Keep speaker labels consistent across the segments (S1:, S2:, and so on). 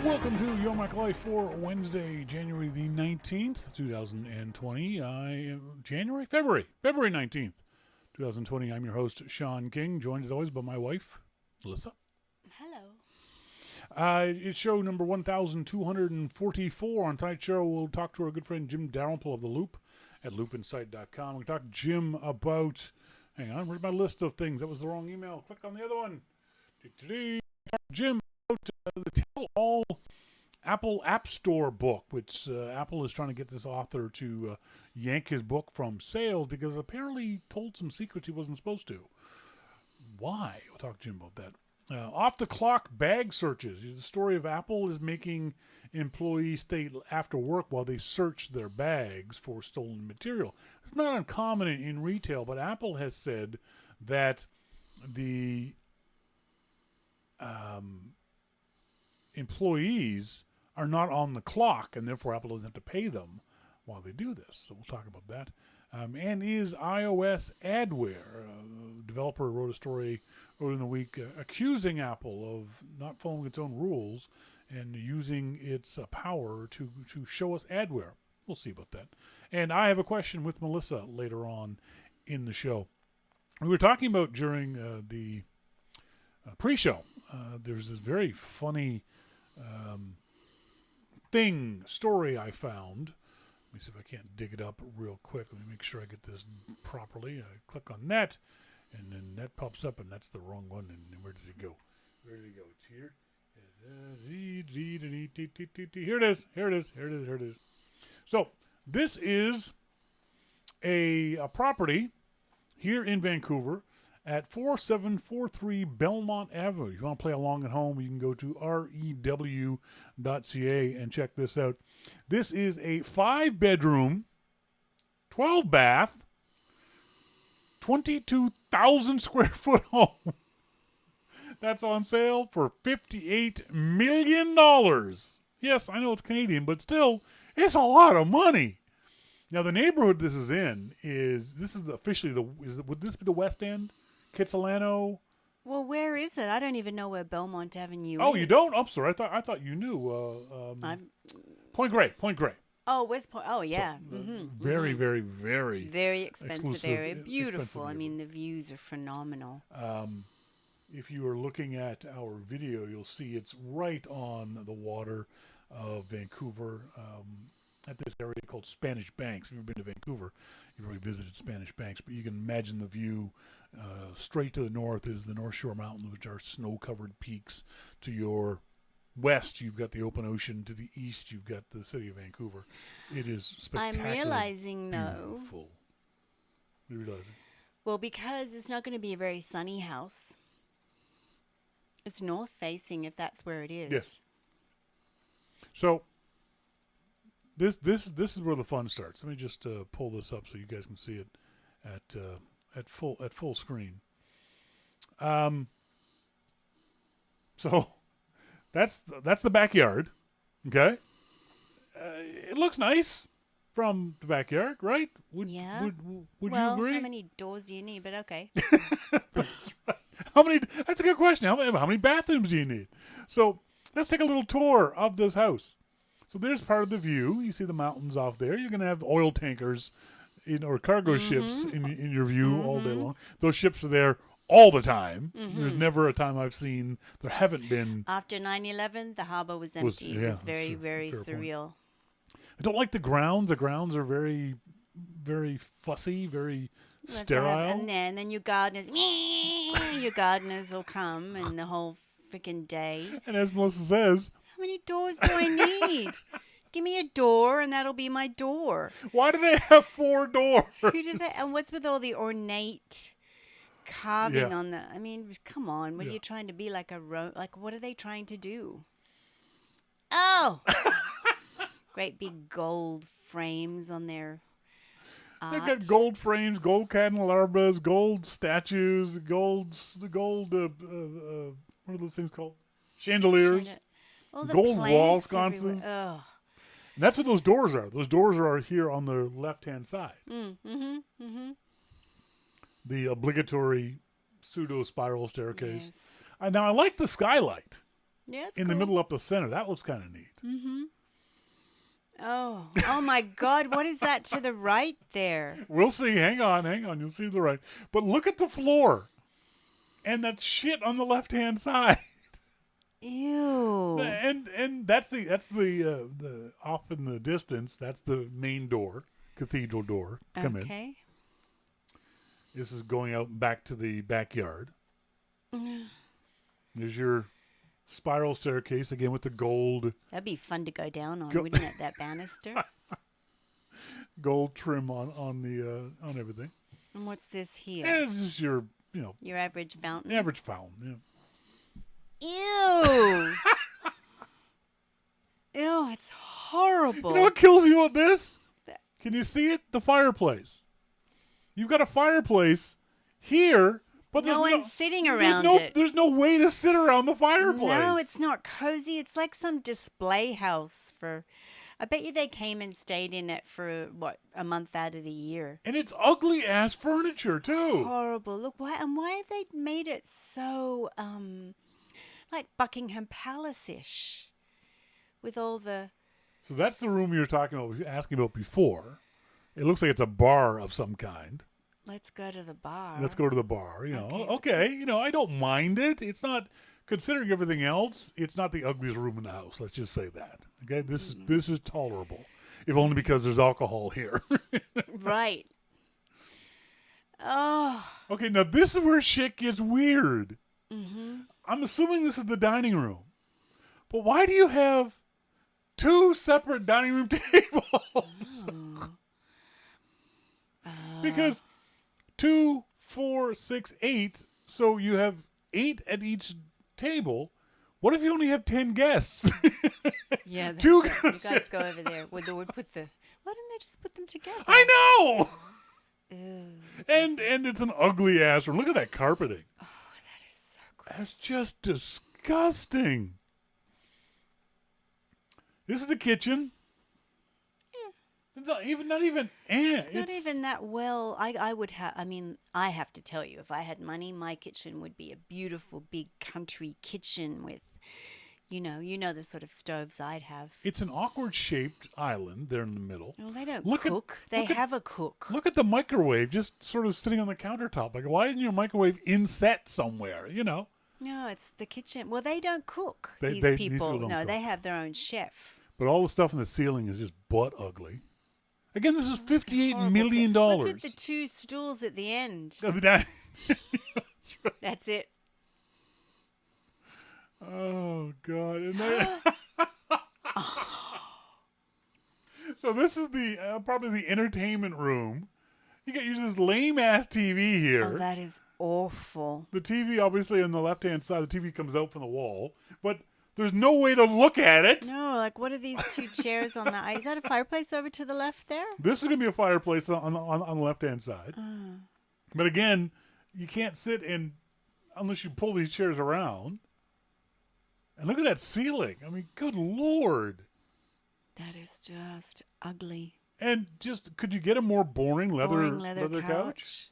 S1: Welcome to Your Mac Life for Wednesday, January the 19th, 2020. February 19th, 2020. I'm your host, Shawn King, joined as always by my wife, Melissa.
S2: Hello.
S1: It's show number 1244. On tonight's show, we'll talk to our good friend Jim Dalrymple of The Loop at loopinsight.com. We'll talk to Jim about, hang on, where's my list of things? That was the wrong email. Click on the other one. Jim about the Tell All Apple App Store book, which Apple is trying to get this author to yank his book from sales because apparently he told some secrets he wasn't supposed to. Why? We'll talk to Jim about that. Off-the-clock bag searches. The story of Apple is making employees stay after work while they search their bags for stolen material. It's not uncommon in retail, but Apple has said that the employees are not on the clock, and therefore Apple doesn't have to pay them while they do this. So we'll talk about that. And is iOS Adware? A developer wrote a story earlier in the week accusing Apple of not following its own rules and using its power to show us adware. We'll see about that. And I have a question with Melissa later on in the show. We were talking about during the pre-show. There's this very funny story I found. Let me see if I can't dig it up real quick. Let me make sure I get this properly. I click on that, and then that pops up, and that's the wrong one. And where did it go? Where did it go? It's here. Here it is. Here it is. Here it is. Here it is. So this is a property here in Vancouver at 4743 Belmont Avenue. If you want to play along at home, you can go to rew.ca and check this out. This is a 5-bedroom, 12-bath, 22,000 square foot home. That's on sale for $58 million. Yes, I know it's Canadian, but still, it's a lot of money. Now, the neighborhood this is in would this be the West End? Kitsilano.
S2: Well, where is it? I don't even know where Belmont Avenue is.
S1: Oh, you don't? I'm sorry. I thought you knew. Point Grey.
S2: Oh, West Point. Oh, yeah.
S1: So, very, very, very,
S2: very expensive area. Beautiful.
S1: Expensive
S2: I mean, the views are phenomenal.
S1: If you are looking at our video, you'll see it's right on the water of Vancouver. At this area called Spanish Banks. If you've ever been to Vancouver, you've already visited Spanish Banks, but you can imagine the view. Straight to the north is the North Shore Mountains, which are snow-covered peaks. To your west, you've got the open ocean. To the east, you've got the city of Vancouver. It is spectacular.
S2: I'm realizing, though.
S1: Beautiful. What are you realizing?
S2: Well, because it's not going to be a very sunny house. It's north-facing, if that's where it is.
S1: Yes. So, This is where the fun starts. Let me just pull this up so you guys can see it at full screen. So that's the backyard. Okay, it looks nice from the backyard, right? Would you agree?
S2: How many doors do you need? But okay.
S1: That's right. That's a good question. How many bathrooms do you need? So let's take a little tour of this house. So there's part of the view. You see the mountains off there. You're going to have oil tankers or cargo ships in your view all day long. Those ships are there all the time. There's never a time I've seen there haven't been.
S2: After 9/11, the harbor was empty. It was very, very surreal.
S1: I don't like the grounds. The grounds are very, very fussy, very sterile.
S2: And then your gardeners will come and the whole freaking day.
S1: And as Melissa says,
S2: how many doors do I need? Give me a door and that'll be my door.
S1: Why do they have 4 doors?
S2: Who did that? And what's with all the ornate carving on the? I mean, come on. What are you trying to be like what are they trying to do? Oh, great big gold frames on their art.
S1: They've got gold frames, gold candelabras, gold statues, gold. What are those things called? Chandeliers. Gold wall sconces. And that's what those doors are. Those doors are here on the left-hand side. The obligatory pseudo-spiral staircase.
S2: Yes.
S1: Now, I like the skylight.
S2: Yeah, it's
S1: in the
S2: cool.
S1: middle up the center. That looks kind of neat.
S2: Mm-hmm. Oh my God! What is that to the right there?
S1: We'll see. Hang on. You'll see the right. But look at the floor and that shit on the left-hand side.
S2: Ew.
S1: And that's the off in the distance. That's the main door, cathedral door. Come in.
S2: Okay.
S1: This is going out back to the backyard. There's your spiral staircase again with the gold
S2: That'd be fun to go down on, wouldn't it? That banister.
S1: gold trim on everything.
S2: And what's this here?
S1: This is your
S2: Your average fountain.
S1: average fountain. Yeah.
S2: Ew. Ew, it's horrible.
S1: You know what kills you with this? Can you see it? The fireplace. You've got a fireplace here, but
S2: no
S1: there's
S2: one's sitting around it.
S1: There's no way to sit around the fireplace.
S2: No, it's not cozy. It's like some display house for. I bet you they came and stayed in it for a month out of the year.
S1: And it's ugly ass furniture too.
S2: Horrible. Look, why have they made it so like Buckingham Palace-ish with all the.
S1: So that's the room you were asking about before. It looks like it's a bar of some kind.
S2: Let's go to the bar.
S1: Let's go to the bar.
S2: Okay.
S1: I don't mind it. It's not, considering everything else, it's not the ugliest room in the house. Let's just say that. Okay, this is tolerable, if only because there's alcohol here.
S2: Right. Oh.
S1: Okay, now this is where shit gets weird.
S2: Mm-hmm.
S1: I'm assuming this is the dining room, but why do you have 2 separate dining room tables? Because 2, 4, 6, 8. So you have 8 at each table. What if you only have 10 guests?
S2: Yeah, that's
S1: Two
S2: right.
S1: guys
S2: You guys go over there. Why didn't they just put them together?
S1: I know.
S2: Ew,
S1: And it's an ugly ass room. Look at that carpeting.
S2: that is so gross.
S1: That's just disgusting. This is the kitchen. It's not even.
S2: It's not even that well. I would have. I mean, I have to tell you, if I had money, my kitchen would be a beautiful big country kitchen with, you know the sort of stoves I'd have.
S1: It's an awkward shaped island there in the middle.
S2: Well, they don't
S1: Look at-
S2: cook. They have a cook.
S1: Look at the microwave just sort of sitting on the countertop. Like, why isn't your microwave inset somewhere?
S2: No, it's the kitchen. Well, they don't cook. These
S1: These
S2: people.
S1: don't
S2: No,
S1: cook.
S2: they have their own chef.
S1: But all the stuff in the ceiling is just butt ugly. Again, this is $58
S2: Horrible.
S1: million.
S2: What's with the 2 stools at the end?
S1: That's right.
S2: That's it.
S1: Oh God! And then, so this is the probably the entertainment room. You got this lame ass TV here.
S2: Oh, that is awful.
S1: The TV, obviously, on the left hand side, the TV comes out from the wall, but there's no way to look at it.
S2: No, like what are these 2 chairs on the? Is that a fireplace over to the left there?
S1: This is gonna be a fireplace on the left hand side. But again, you can't sit in unless you pull these chairs around. And look at that ceiling. I mean, good Lord.
S2: That is just ugly.
S1: And just, could you get a more boring leather couch?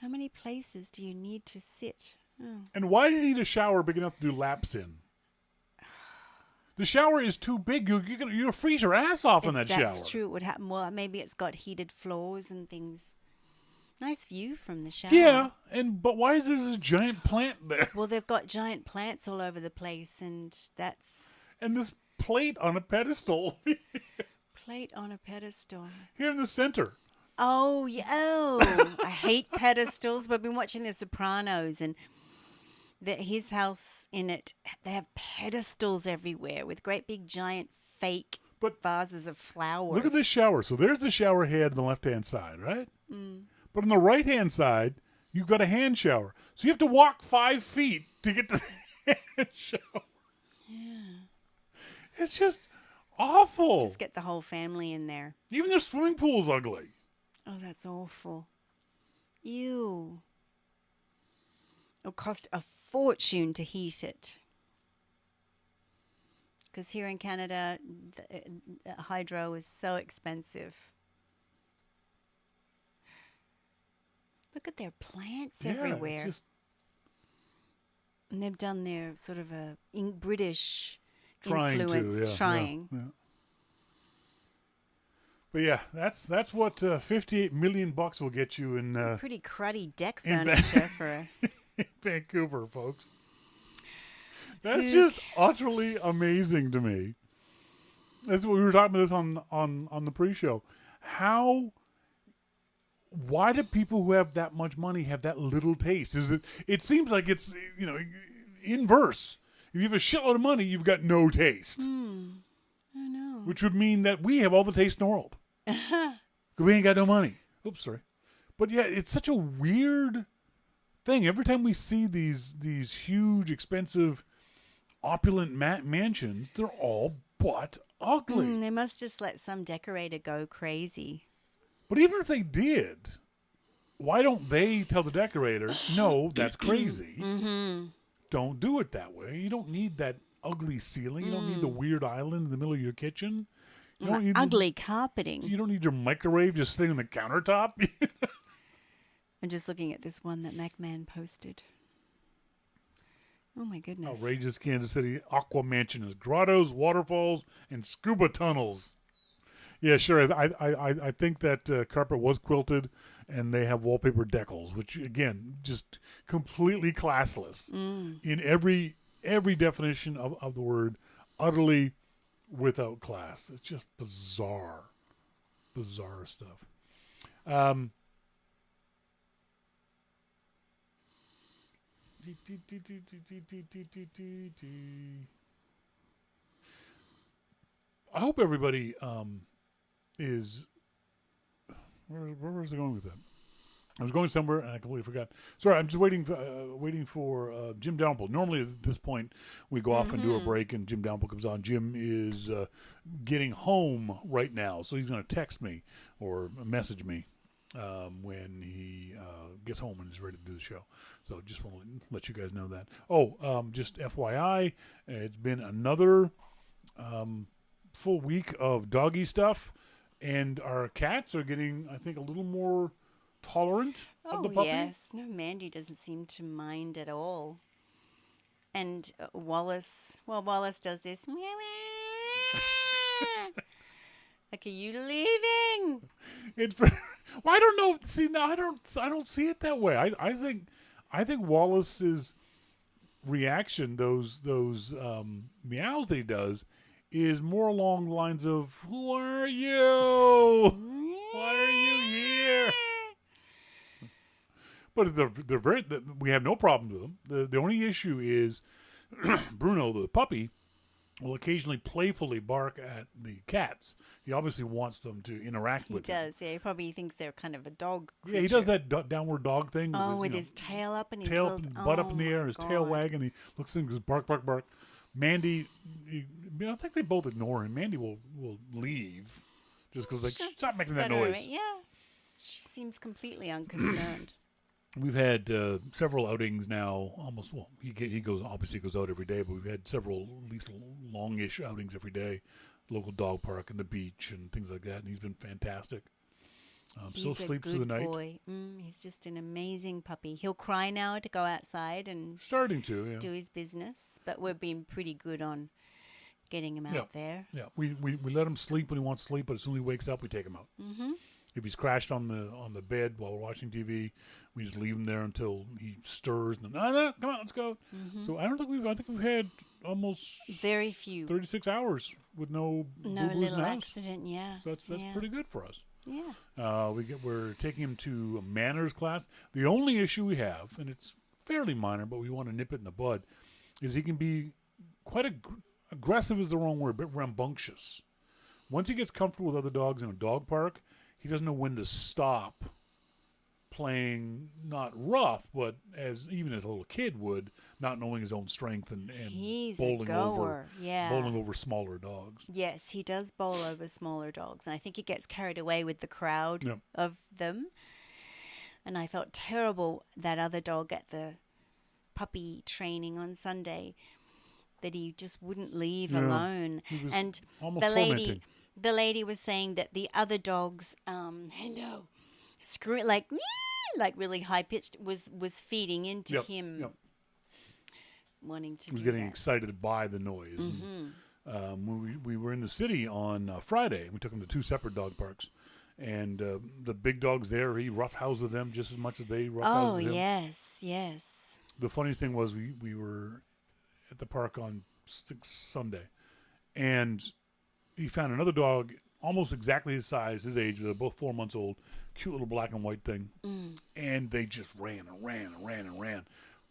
S2: How many places do you need to sit? Oh.
S1: And why do you need a shower big enough to do laps in? The shower is too big. You're gonna freeze your ass off in that shower.
S2: That's true. It would happen. Well, maybe it's got heated floors and things. Nice view from the shower.
S1: Yeah, but why is there this giant plant there?
S2: Well, they've got giant plants all over the place, and that's...
S1: And this plate on a pedestal.
S2: Plate on a pedestal.
S1: Here in the center.
S2: Oh, yeah. Oh, I hate pedestals. We've been watching The Sopranos, and his house in it, they have pedestals everywhere with great big giant fake vases of flowers.
S1: Look at this shower. So there's the shower head on the left-hand side, right? Mm. But on the right-hand side, you've got a hand shower. So you have to walk 5 feet to get to the hand shower.
S2: Yeah.
S1: It's just awful.
S2: Just get the whole family in there.
S1: Even their swimming pool's ugly.
S2: Oh, that's awful. Ew. It'll cost a fortune to heat it. Because here in Canada, the hydro is so expensive. Look at their plants everywhere. And they've done their sort of a British
S1: Trying. Yeah. But yeah, that's what $58 million will get you in
S2: pretty cruddy deck
S1: in
S2: furniture for
S1: Vancouver, folks. That's just utterly amazing to me. That's what we were talking about this on the pre-show. Why do people who have that much money have that little taste? It seems like it's, inverse. If you have a shitload of money, you've got no taste.
S2: I know.
S1: Which would mean that we have all the taste in the world. Because we ain't got no money. Oops, sorry. But yeah, it's such a weird thing. Every time we see these huge, expensive, opulent mansions, they're all but ugly.
S2: They must just let some decorator go crazy.
S1: But even if they did, why don't they tell the decorator, no, that's crazy. Don't do it that way. You don't need that ugly ceiling. You don't need the weird island in the middle of your kitchen. You don't need
S2: ugly carpeting.
S1: You don't need your microwave just sitting on the countertop.
S2: I'm just looking at this one that MacMan posted. Oh my goodness.
S1: Outrageous Kansas City Aqua Mansion has grottos, waterfalls, and scuba tunnels. Yeah, sure. I think that carpet was quilted, and they have wallpaper decals, which again, just completely classless in every definition of the word, utterly without class. It's just bizarre stuff. I hope everybody is where was I going with that? I was going somewhere and I completely forgot. Sorry, I'm just waiting for Jim Dalrymple. Normally at this point we go off and do a break and Jim Dalrymple comes on. Jim is getting home right now, so he's going to text me or message me when he gets home and is ready to do the show. So just want to let you guys know that. Just FYI, it's been another full week of doggy stuff, and our cats are getting, I think, a little more tolerant of the puppy.
S2: Yes. No, Mandy doesn't seem to mind at all. And Wallace does this. Like, are you leaving?
S1: Well, I don't know. See, now I don't see it that way. I think Wallace's reaction, those meows that he does, is more along the lines of, "Who are you? Why are you here?" But they're very. We have no problem with them. The only issue is Bruno, the puppy, will occasionally playfully bark at the cats. He obviously wants them to interact with him.
S2: He does, yeah. He probably thinks they're kind of a dog creature.
S1: Yeah, he does that downward dog thing.
S2: With his tail up and his
S1: butt up in the air, his tail wagging. He looks at him and goes bark, bark, bark. Mandy, I think they both ignore him. Mandy will leave just because stop making that noise.
S2: Yeah, she seems completely unconcerned.
S1: We've had several outings now. Almost, well, he goes out every day, but we've had several at least longish outings every day. Local dog park and the beach and things like that, and he's been fantastic. Still sleeps through the night.
S2: Boy. He's just an amazing puppy. He'll cry now to go outside and do his business, but we've been pretty good on getting him out there. Yeah,
S1: we let him sleep when he wants to sleep, but as soon as he wakes up, we take him out. Mm-hmm. If he's crashed on the bed while we're watching TV, we just leave him there until he stirs. And no, come on, let's go. Mm-hmm. So I think we've had almost
S2: very few
S1: 36 hours with no
S2: little accident. Yeah,
S1: so that's pretty good for us.
S2: Yeah.
S1: We're taking him to a manners class. The only issue we have, and it's fairly minor, but we want to nip it in the bud, is he can be quite aggressive is the wrong word, but rambunctious. Once he gets comfortable with other dogs in a dog park, he doesn't know when to stop playing, not rough, but even as a little kid would, not knowing his own strength and bowling over smaller dogs.
S2: Yes, he does bowl over smaller dogs, and I think he gets carried away with the crowd of them. And I felt terrible that other dog at the puppy training on Sunday that he just wouldn't leave alone. And the lady was saying that the other dogs, like really high pitched, was feeding into him. Yep. wanting to
S1: was
S2: do
S1: getting
S2: that.
S1: excited by the noise.
S2: Mm-hmm.
S1: And, when we were in the city on Friday, we took him to 2 separate dog parks. And the big dog's there. He roughhoused with them just as much as they roughhoused
S2: Oh,
S1: with him.
S2: yes.
S1: The funniest thing was we were at the park on Sunday, and he found another dog almost exactly his size, his age. They're both 4 months old, cute little black and white thing. And they just ran and ran and ran and ran,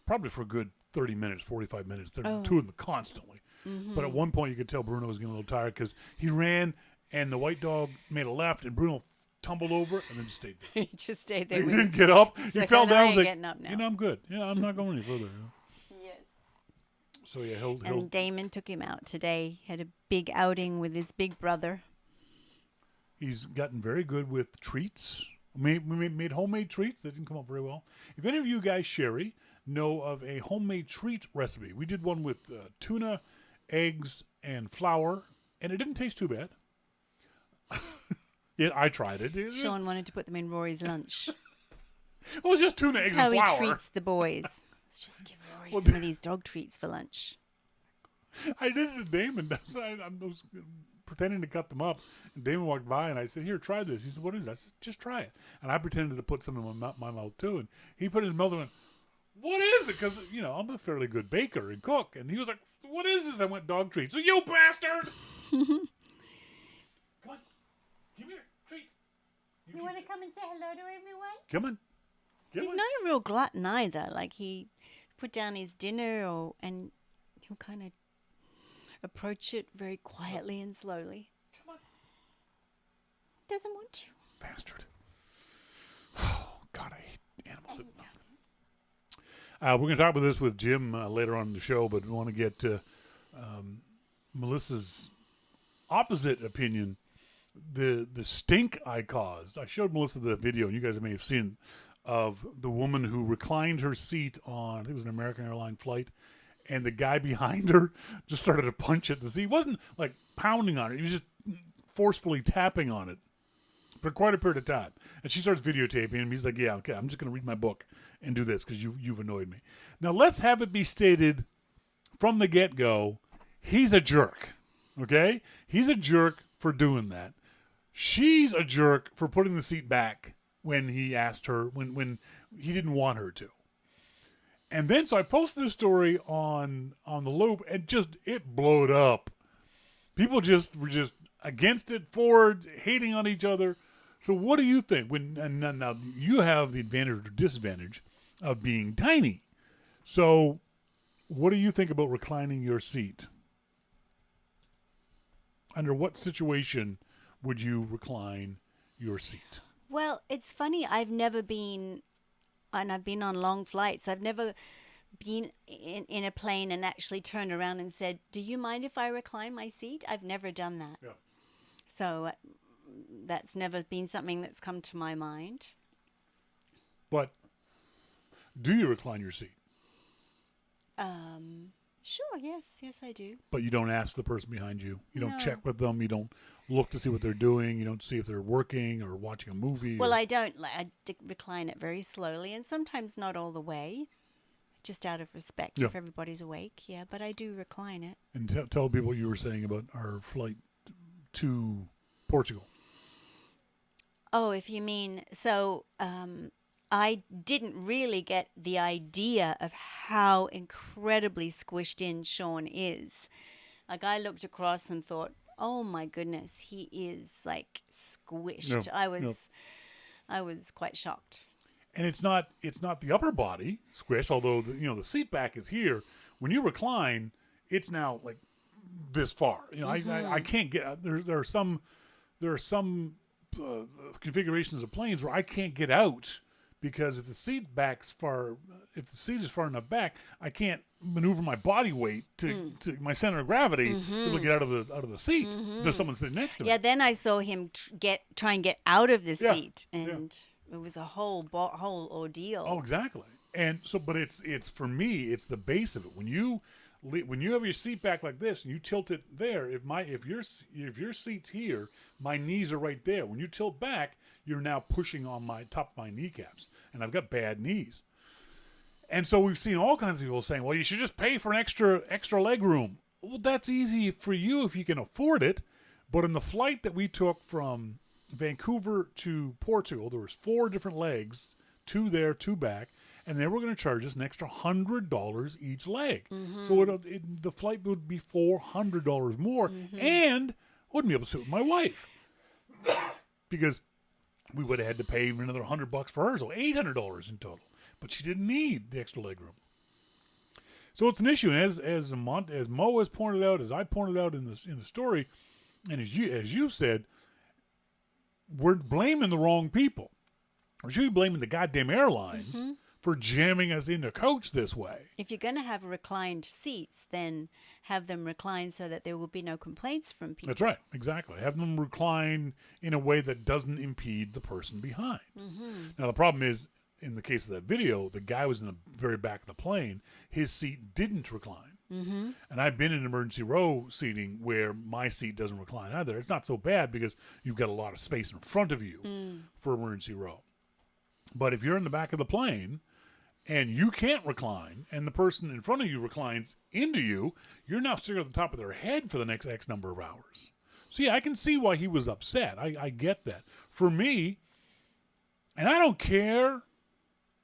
S1: probably for a good 30 minutes, 45 minutes. They're two of them constantly. But at one point, you could tell Bruno was getting a little tired because he ran, and the white dog made a left, and Bruno tumbled over and then just stayed there.
S2: He just stayed there.
S1: He didn't get up. He
S2: like,
S1: fell
S2: I
S1: down.
S2: ain't
S1: Like,
S2: getting up now.
S1: you know, I'm good. Yeah, I'm not going any further.
S2: Yes.
S1: So yeah, he'll
S2: And Damon took him out today. Had a big outing with his big brother.
S1: he's gotten very good with treats. We made homemade treats. That didn't come out very well. If any of you guys, Sherry, know of a homemade treat recipe, we did one with tuna, eggs, and flour, and it didn't taste too bad. Yeah, I tried it.
S2: Shawn wanted to put them in Rory's lunch.
S1: It was just tuna,
S2: This
S1: eggs,
S2: is how
S1: and
S2: he
S1: flour.
S2: treats the boys. Let's just give Rory some of these dog treats for lunch.
S1: I did it to Damon. I was pretending to cut them up, and Damon walked by, and I said, "Here, try this." He said, "What is that?" I said, "Just try it." And I pretended to put some in my mouth too, and he put his mouth and went, "What is it?" Because I'm a fairly good baker and cook, and he was like, "What is this?" I went, "Dog treats." So, you bastard! Come on, give me a treat.
S2: You want to come and say hello to everyone?
S1: Come on.
S2: He's not a real glutton either. Like, he put down his dinner and he'll kind of approach it very quietly and slowly.
S1: Come on.
S2: Doesn't want to.
S1: Bastard. Oh, God, I hate animals. We're going to talk about this with Jim later on in the show, but we want to get Melissa's opposite opinion. The stink I caused. I showed Melissa the video, and you guys may have seen it, of the woman who reclined her seat on, I think it was an American airline flight, and the guy behind her just started to punch at the seat. He wasn't like pounding on it. He was just forcefully tapping on it for quite a period of time. And she starts videotaping him. He's like, "Yeah, okay, I'm just going to read my book and do this because you've annoyed me." Now, let's have it be stated from the get-go, he's a jerk, okay? He's a jerk for doing that. She's a jerk for putting the seat back when he asked her, when he didn't want her to. And then, so I posted this story on the Loop, and it blowed up. People were just against it, for it, hating on each other. So what do you think? And now you have the advantage or disadvantage of being tiny. So what do you think about reclining your seat? Under what situation would you recline your seat?
S2: Well, it's funny. I've never been, and I've been on long flights. I've never been in a plane and actually turned around and said, "Do you mind if I recline my seat?" I've never done that.
S1: Yeah.
S2: So that's never been something that's come to my mind.
S1: But do you recline your seat?
S2: Sure, yes, I do.
S1: But you don't ask the person behind you. You don't
S2: No.
S1: check with them. You don't look to see what they're doing. You don't see if they're working or watching a movie.
S2: Well, I don't. I recline it very slowly, and sometimes not all the way, just out of respect
S1: Yeah.
S2: if everybody's awake. Yeah, but I do recline it.
S1: And tell people what you were saying about our flight to Portugal.
S2: Oh, if you mean so, I didn't really get the idea of how incredibly squished in Shawn is. Like, I looked across and thought, "Oh my goodness, he is like squished."
S1: No.
S2: I was quite shocked.
S1: And it's not the upper body squish, although the seat back is here. When you recline, it's now like this far. I can't get there are some configurations of planes where I can't get out because if the seat is far enough back, I can't maneuver my body weight to my center of gravity to be able to get out of the seat. If there's someone sitting next to me.
S2: Yeah, then I saw him try and get out of the seat, and it was a whole ordeal.
S1: Oh, exactly. And so, but it's for me, it's the base of it. When you have your seat back like this and you tilt it there, if your seat's here, my knees are right there. When you tilt back, you're now pushing on my top of my kneecaps, and I've got bad knees. And so we've seen all kinds of people saying, well, you should just pay for an extra leg room. Well, that's easy for you if you can afford it. But in the flight that we took from Vancouver to Portugal, there was 4 different legs, 2 there, 2 back, and they were going to charge us an extra $100 each leg. So the flight would be $400 more, and I wouldn't be able to sit with my wife because we would have had to pay another $100 for her, so $800 in total. But she didn't need the extra leg room. So it's an issue, and as Mo has pointed out, as I pointed out in the story, and as you said, we're blaming the wrong people. We should be blaming the goddamn airlines for jamming us into coach this way.
S2: If you're going to have reclined seats, then have them reclined so that there will be no complaints from people.
S1: That's right, exactly. Have them recline in a way that doesn't impede the person behind. Now, the problem is, in the case of that video, the guy was in the very back of the plane. His seat didn't recline. And I've been in emergency row seating where my seat doesn't recline either. It's not so bad because you've got a lot of space in front of you for emergency row. But if you're in the back of the plane and you can't recline and the person in front of you reclines into you, you're now sitting at the top of their head for the next X number of hours. So yeah, I can see why he was upset. I get that. For me, and I don't care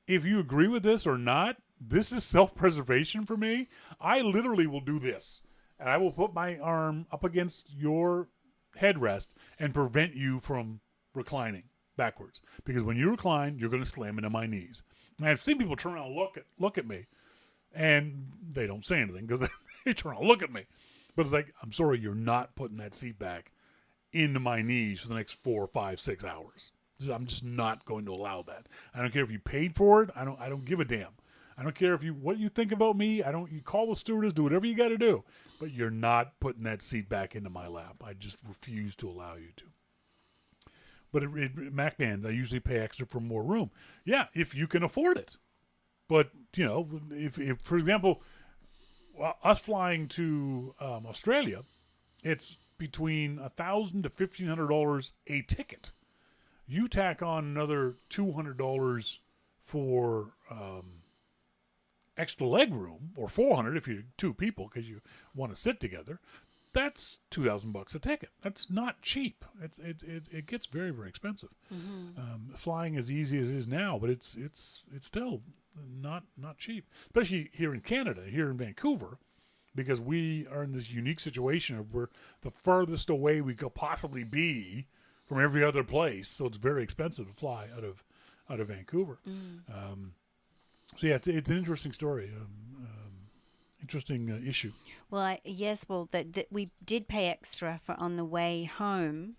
S1: if you agree with this or not, this is self-preservation for me. I literally will do this. And I will put my arm up against your headrest and prevent you from reclining backwards. Because when you recline, you're going to slam into my knees. And I've seen people turn around and look at me. And they don't say anything because they turn around and look at me. But it's like, I'm sorry, you're not putting that seat back into my knees for the next 4, 5, 6 hours. I'm just not going to allow that. I don't care if you paid for it. I don't give a damn. I don't care what you think about me. You call the stewardess, do whatever you got to do, but you're not putting that seat back into my lap. I just refuse to allow you to. But at MacBand, I usually pay extra for more room. Yeah, if you can afford it. But if for example, us flying to Australia, it's between $1,000 to $1,500 a ticket. You tack on another $200 for extra leg room, or $400 if you're 2 people because you want to sit together. That's $2,000 a ticket. That's not cheap. It gets very, very expensive. Flying as easy as it is now, but it's still not cheap, especially here in Canada, here in Vancouver, because we are in this unique situation of we're the farthest away we could possibly be from every other place, so it's very expensive to fly out of Vancouver. So yeah, it's an interesting story, interesting issue.
S2: Well, that we did pay extra for on the way home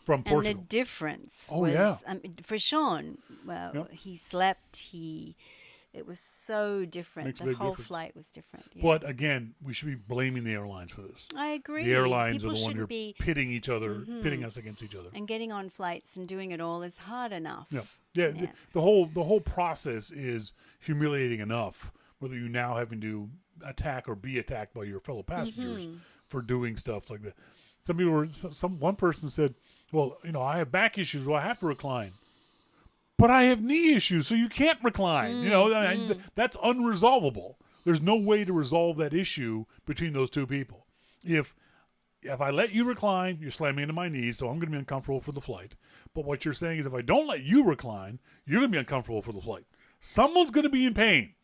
S1: From Portugal.
S2: And the difference was for Shawn. Well, he slept. It was so different. The whole flight was different. Yeah.
S1: But again, we should be blaming the airlines for this.
S2: I agree.
S1: The airlines
S2: People
S1: are the one who are pitting each other, pitting us against each other.
S2: And getting on flights and doing it all is hard enough.
S1: Yeah. The whole process is humiliating enough. Whether you now having to attack or be attacked by your fellow passengers for doing stuff like that. One person said, "Well, I have back issues, well, I have to recline." But I have knee issues, so you can't recline. That's unresolvable. There's no way to resolve that issue between those 2 people. If I let you recline, you're slamming into my knees, so I'm going to be uncomfortable for the flight. But what you're saying is if I don't let you recline, you're going to be uncomfortable for the flight. Someone's going to be in pain.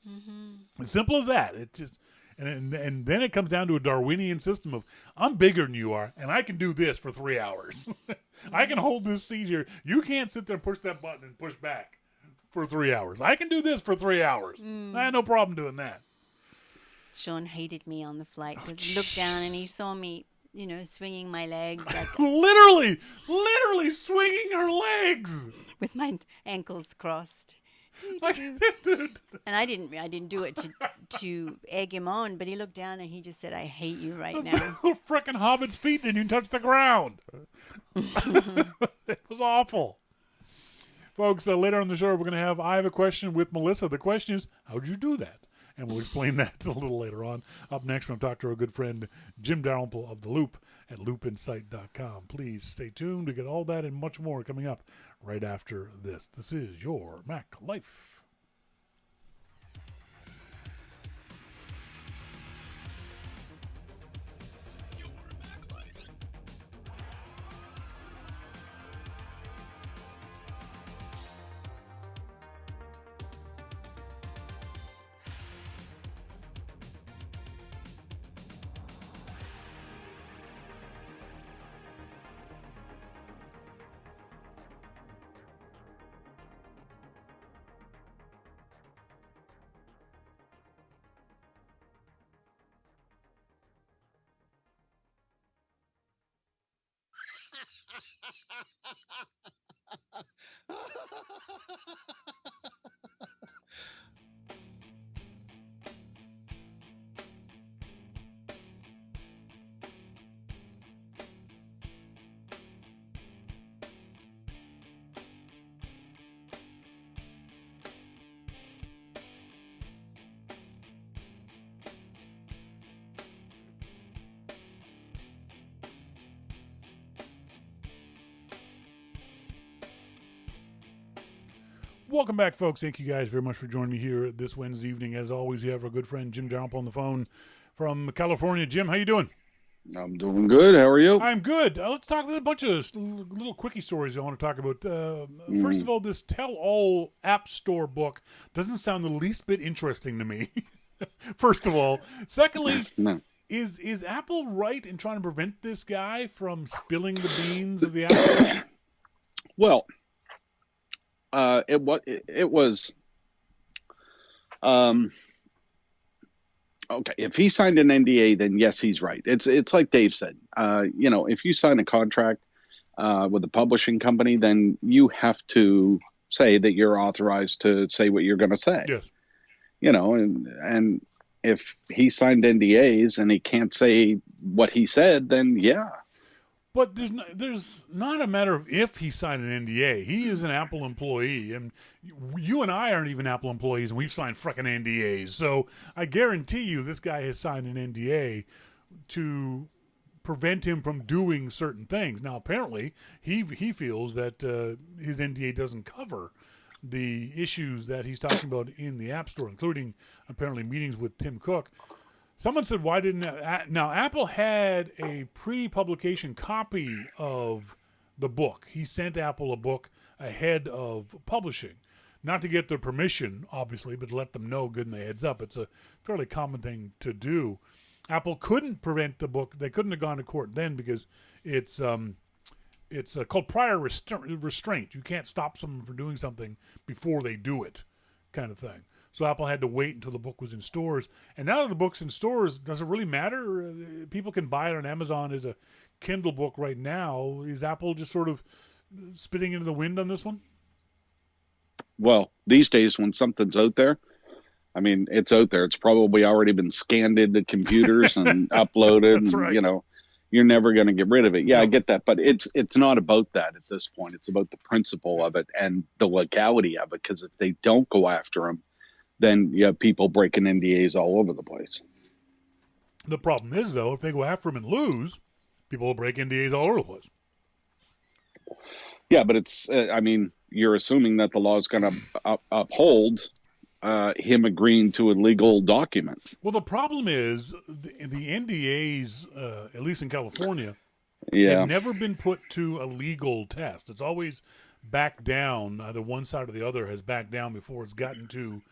S1: As simple as that. It just and then it comes down to a Darwinian system of I'm bigger than you are, and I can do this for 3 hours. I can hold this seat here. You can't sit there and push that button and push back for 3 hours. I can do this for 3 hours. I had no problem doing that.
S2: Shawn hated me on the flight because he looked down and he saw me, swinging my legs. Like,
S1: literally swinging her legs.
S2: With my ankles crossed. And I didn't do it to egg him on, but he looked down and he just said, "I hate you right now."
S1: Little frickin' hobbit's feet didn't even touch the ground. It was awful. Folks, later on the show, I have a question with Melissa. The question is, how'd you do that? And we'll explain that a little later on. Up next, we're going to talk to our good friend, Jim Dalrymple of The Loop at loopinsight.com. Please stay tuned to get all that and much more coming up right after this. This is your Mac Life. Welcome back, folks. Thank you guys very much for joining me here this Wednesday evening. As always, you have our good friend Jim Dalrymple on the phone from California. Jim, how you doing?
S3: I'm doing good. How are you?
S1: I'm good. Let's talk a bunch of little quickie stories I want to talk about. First of all, this tell-all App Store book doesn't sound the least bit interesting to me. First of all. Secondly,
S3: No.
S1: is Apple right in trying to prevent this guy from spilling the beans of the App Store?
S3: Well, it was okay. If he signed an NDA, then yes, he's right. It's like Dave said. If you sign a contract with a publishing company, then you have to say that you're authorized to say what you're going to say.
S1: Yes.
S3: And if he signed NDAs and he can't say what he said, then yeah.
S1: But there's not a matter of if he signed an NDA. He is an Apple employee, and you and I aren't even Apple employees, and we've signed frickin' NDAs. So I guarantee you this guy has signed an NDA to prevent him from doing certain things. Now, apparently, he feels that his NDA doesn't cover the issues that he's talking about in the App Store, including apparently meetings with Tim Cook. Someone said, why didn't... Now, Apple had a pre-publication copy of the book. He sent Apple a book ahead of publishing. Not to get their permission, obviously, but to let them know, give them the heads up. It's a fairly common thing to do. Apple couldn't prevent the book. They couldn't have gone to court then because it's called prior restraint. You can't stop someone from doing something before they do it, kind of thing. So Apple had to wait until the book was in stores. And now that the book's in stores, does it really matter? People can buy it on Amazon as a Kindle book right now. Is Apple just sort of spitting into the wind on this one?
S3: Well, these days when something's out there, I mean, it's out there. It's probably already been scanned into computers and uploaded.
S1: That's right.
S3: And, you're never going to get rid of it. Yeah, no. I get that. But it's not about that at this point. It's about the principle of it and the legality of it. Because if they don't go after them, then you have people breaking NDAs all over the place.
S1: The problem is, though, if they go after him and lose, people will break NDAs all over the place.
S3: Yeah, but it's, you're assuming that the law is going to uphold him agreeing to a legal document.
S1: Well, the problem is the NDAs, at least in California, have never been put to a legal test. It's always backed down. Either one side or the other has backed down before it's gotten to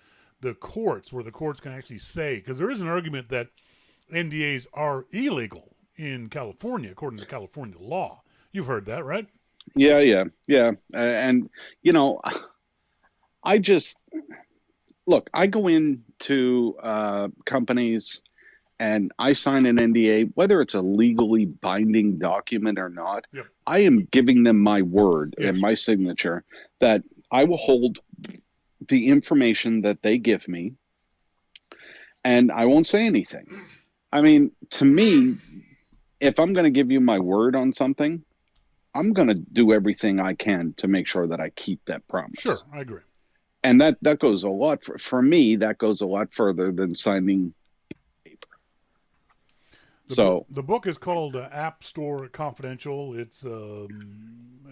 S1: the courts, where the courts can actually say, because there is an argument that NDAs are illegal in California, according to California law. You've heard that, right?
S3: Yeah. And, I go into companies and I sign an NDA, whether it's a legally binding document or not.
S1: Yep.
S3: I am giving them my word and my signature that I will hold the information that they give me, and I won't say anything. I mean, to me, if I'm going to give you my word on something, I'm going to do everything I can to make sure that I keep that promise.
S1: Sure, I agree.
S3: And that goes a lot for me. That goes a lot further than signing paper.
S1: The book is called App Store Confidential. It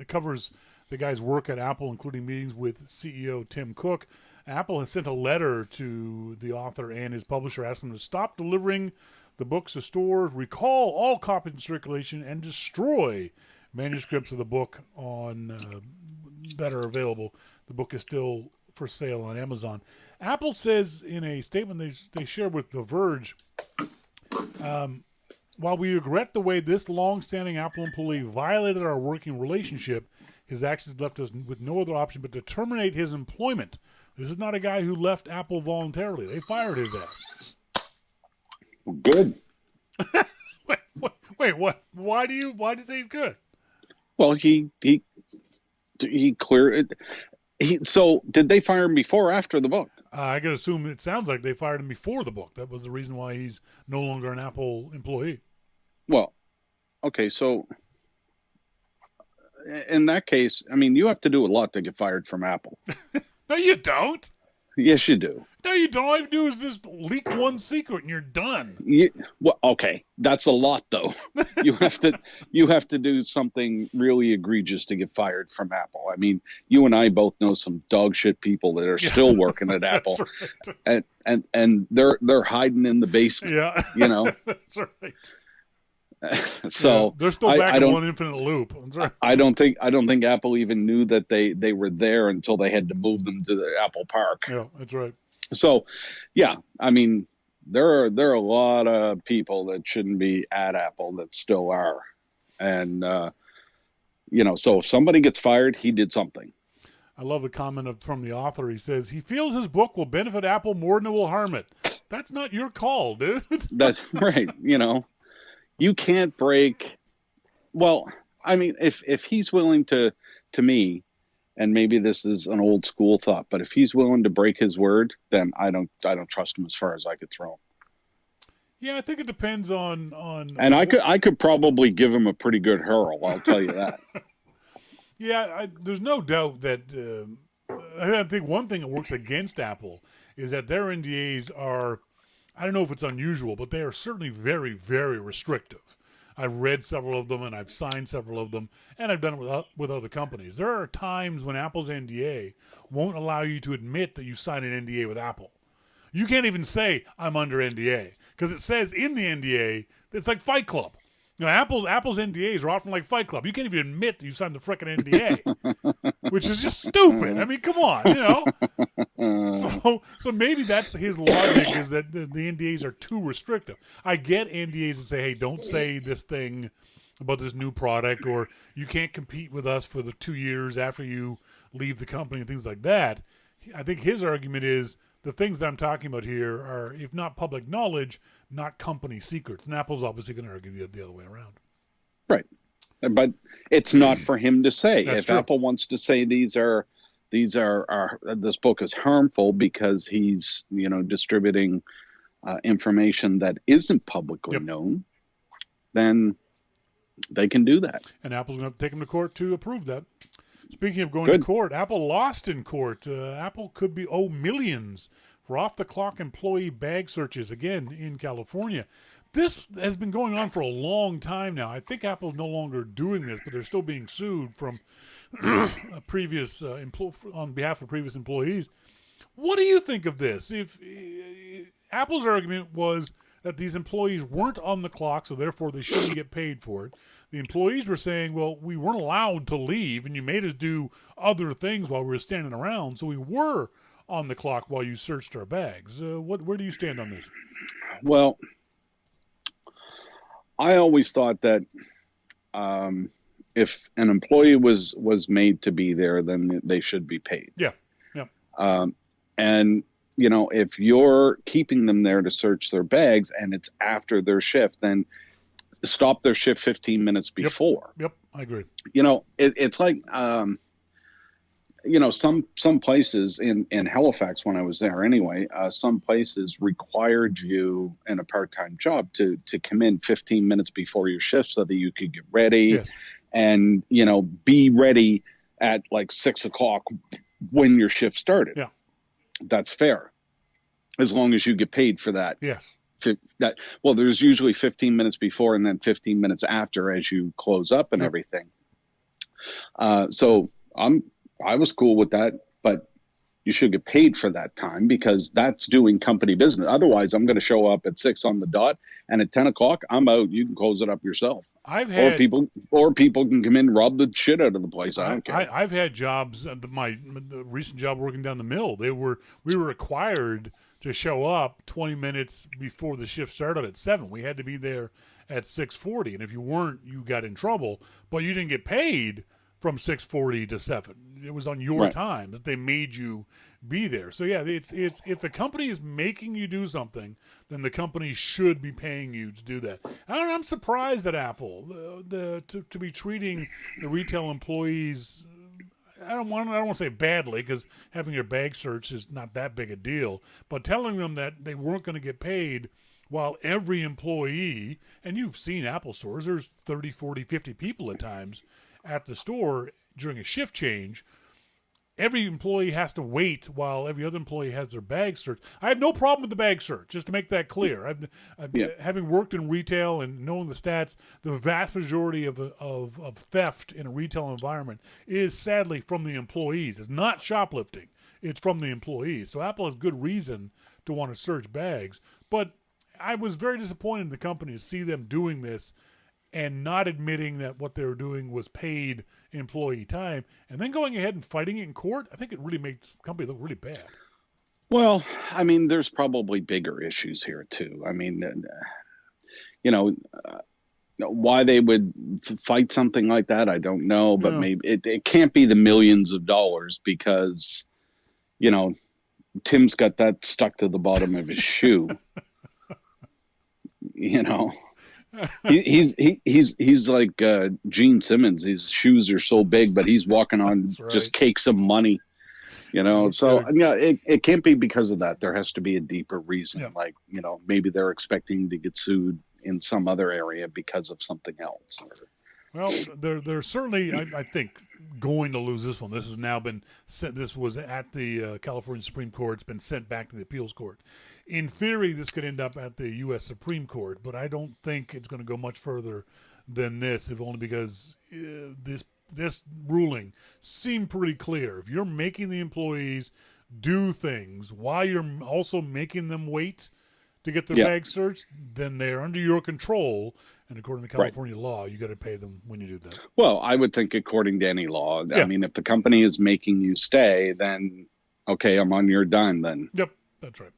S1: covers the guy's work at Apple, including meetings with CEO Tim Cook. Apple has sent a letter to the author and his publisher asking them to stop delivering the books to stores, recall all copies in circulation, and destroy manuscripts of the book that are available. The book is still for sale on Amazon. Apple says in a statement they shared with The Verge, while we regret the way this long-standing Apple employee violated our working relationship, his actions left us with no other option but to terminate his employment. This is not a guy who left Apple voluntarily. They fired his ass.
S3: Good.
S1: Wait, what? Why do you say he's good?
S3: Well, he cleared it. So did they fire him before or after the book?
S1: I gotta assume it sounds like they fired him before the book. That was the reason why he's no longer an Apple employee.
S3: Well, okay, so in that case, I mean, you have to do a lot to get fired from Apple.
S1: No, you don't.
S3: Yes, you do.
S1: No, you don't. All you have to do is just leak one secret and you're done.
S3: Well, okay, that's a lot though. you have to do something really egregious to get fired from Apple. I mean, you and I both know some dog shit people that are still working at Apple,
S1: right.
S3: and they're hiding in the basement.
S1: Yeah,
S3: you know.
S1: That's right.
S3: So
S1: yeah, they're still back in one infinite loop. Right.
S3: I don't think Apple even knew that they were there until they had to move them to the Apple Park.
S1: Yeah, that's right.
S3: So, yeah, I mean, there are a lot of people that shouldn't be at Apple that still are, and so if somebody gets fired, he did something.
S1: I love the comment from the author. He says he feels his book will benefit Apple more than it will harm it. That's not your call, dude.
S3: That's right. You can't break. Well, I mean, if he's willing to me, and maybe this is an old school thought, but if he's willing to break his word, then I don't trust him as far as I could throw him.
S1: Yeah, I think it depends on.
S3: And I could probably give him a pretty good hurl. I'll tell you that.
S1: Yeah, there's no doubt that. I think one thing that works against Apple is that their NDAs are. I don't know if it's unusual, but they are certainly very, very restrictive. I've read several of them, and I've signed several of them, and I've done it with other companies. There are times when Apple's NDA won't allow you to admit that you signed an NDA with Apple. You can't even say, I'm under NDA, because it says in the NDA, it's like Fight Club. Apple's NDAs are often like Fight Club. You can't even admit that you signed the frickin' NDA, which is just stupid. I mean, come on, So maybe that's his logic, is that the NDAs are too restrictive. I get NDAs that say, hey, don't say this thing about this new product, or you can't compete with us for the 2 years after you leave the company and things like that. I think his argument is the things that I'm talking about here are, if not public knowledge, not company secrets. And Apple's obviously going to argue the other way around.
S3: Right. But it's not for him to say.
S1: That's
S3: if
S1: true.
S3: Apple wants to say this book is harmful because he's, distributing information that isn't publicly known, then they can do that.
S1: And Apple's going to have to take him to court to approve that. Speaking of going to court, Apple lost in court. Apple could be owed millions for off-the-clock employee bag searches, again, in California. This has been going on for a long time now. I think Apple's no longer doing this, but they're still being sued from a previous on behalf of previous employees. What do you think of this? If Apple's argument was that these employees weren't on the clock, so therefore they shouldn't get paid for it. The employees were saying, well, we weren't allowed to leave, and you made us do other things while we were standing around, so we were on the clock while you searched our bags. Where do you stand on this?
S3: Well, I always thought that if an employee was made to be there, then they should be paid.
S1: Yeah.
S3: And if you're keeping them there to search their bags and it's after their shift, then stop their shift 15 minutes before.
S1: Yep, I agree.
S3: It's like, some places in Halifax, when I was there anyway, some places required you in a part-time job to come in 15 minutes before your shift so that you could get ready and, be ready at like 6 o'clock when your shift started.
S1: Yeah.
S3: That's fair, as long as you get paid for that.
S1: Yes.
S3: Well, there's usually 15 minutes before and then 15 minutes after as you close up and everything. So I was cool with that, but you should get paid for that time because that's doing company business. Otherwise, I'm going to show up at 6 on the dot, and at 10 o'clock, I'm out. You can close it up yourself. Or people can come in and rob the shit out of the place. I don't care.
S1: I've had jobs. The recent job working down the mill, we were required to show up 20 minutes before the shift started at 7. We had to be there at 6:40, and if you weren't, you got in trouble. But you didn't get paid from 6:40 to 7. It was on your time that they made you be there. So yeah, it's if the company is making you do something, then the company should be paying you to do that. I'm surprised at Apple to be treating the retail employees. I don't want to say badly, because having your bag searched is not that big a deal, but telling them that they weren't going to get paid, while every employee, and you've seen Apple stores, there's 30, 40, 50 people at times at the store during a shift change. Every employee has to wait while every other employee has their bag searched. I have no problem with the bag search, just to make that clear. Having worked in retail and knowing the stats, the vast majority of theft in a retail environment is sadly from the employees. It's not shoplifting. It's from the employees. So Apple has good reason to want to search bags. But I was very disappointed in the company to see them doing this and not admitting that what they were doing was paid employee time, and then going ahead and fighting it in court. I think it really makes the company look really bad.
S3: Well, I mean, there's probably bigger issues here too. I mean, why they would fight something like that, I don't know, but maybe it can't be the millions of dollars, because, Tim's got that stuck to the bottom of his shoe. He's like Gene Simmons. His shoes are so big, but he's walking on just cakes of money. So it can't be because of that. There has to be a deeper reason. Yeah. Like maybe they're expecting to get sued in some other area because of something else.
S1: Well, they're certainly, I think, going to lose this one. This has now been sent. This was at the California Supreme Court. It's been sent back to the appeals court. In theory, this could end up at the U.S. Supreme Court, but I don't think it's going to go much further than this, if only because this ruling seemed pretty clear. If you're making the employees do things while you're also making them wait to get their bag searched, then they're under your control. And according to California law, you got to pay them when you do that.
S3: Well, I would think according to any law. I mean, if the company is making you stay, then, okay, I'm on your dime then.
S1: Yep, that's right.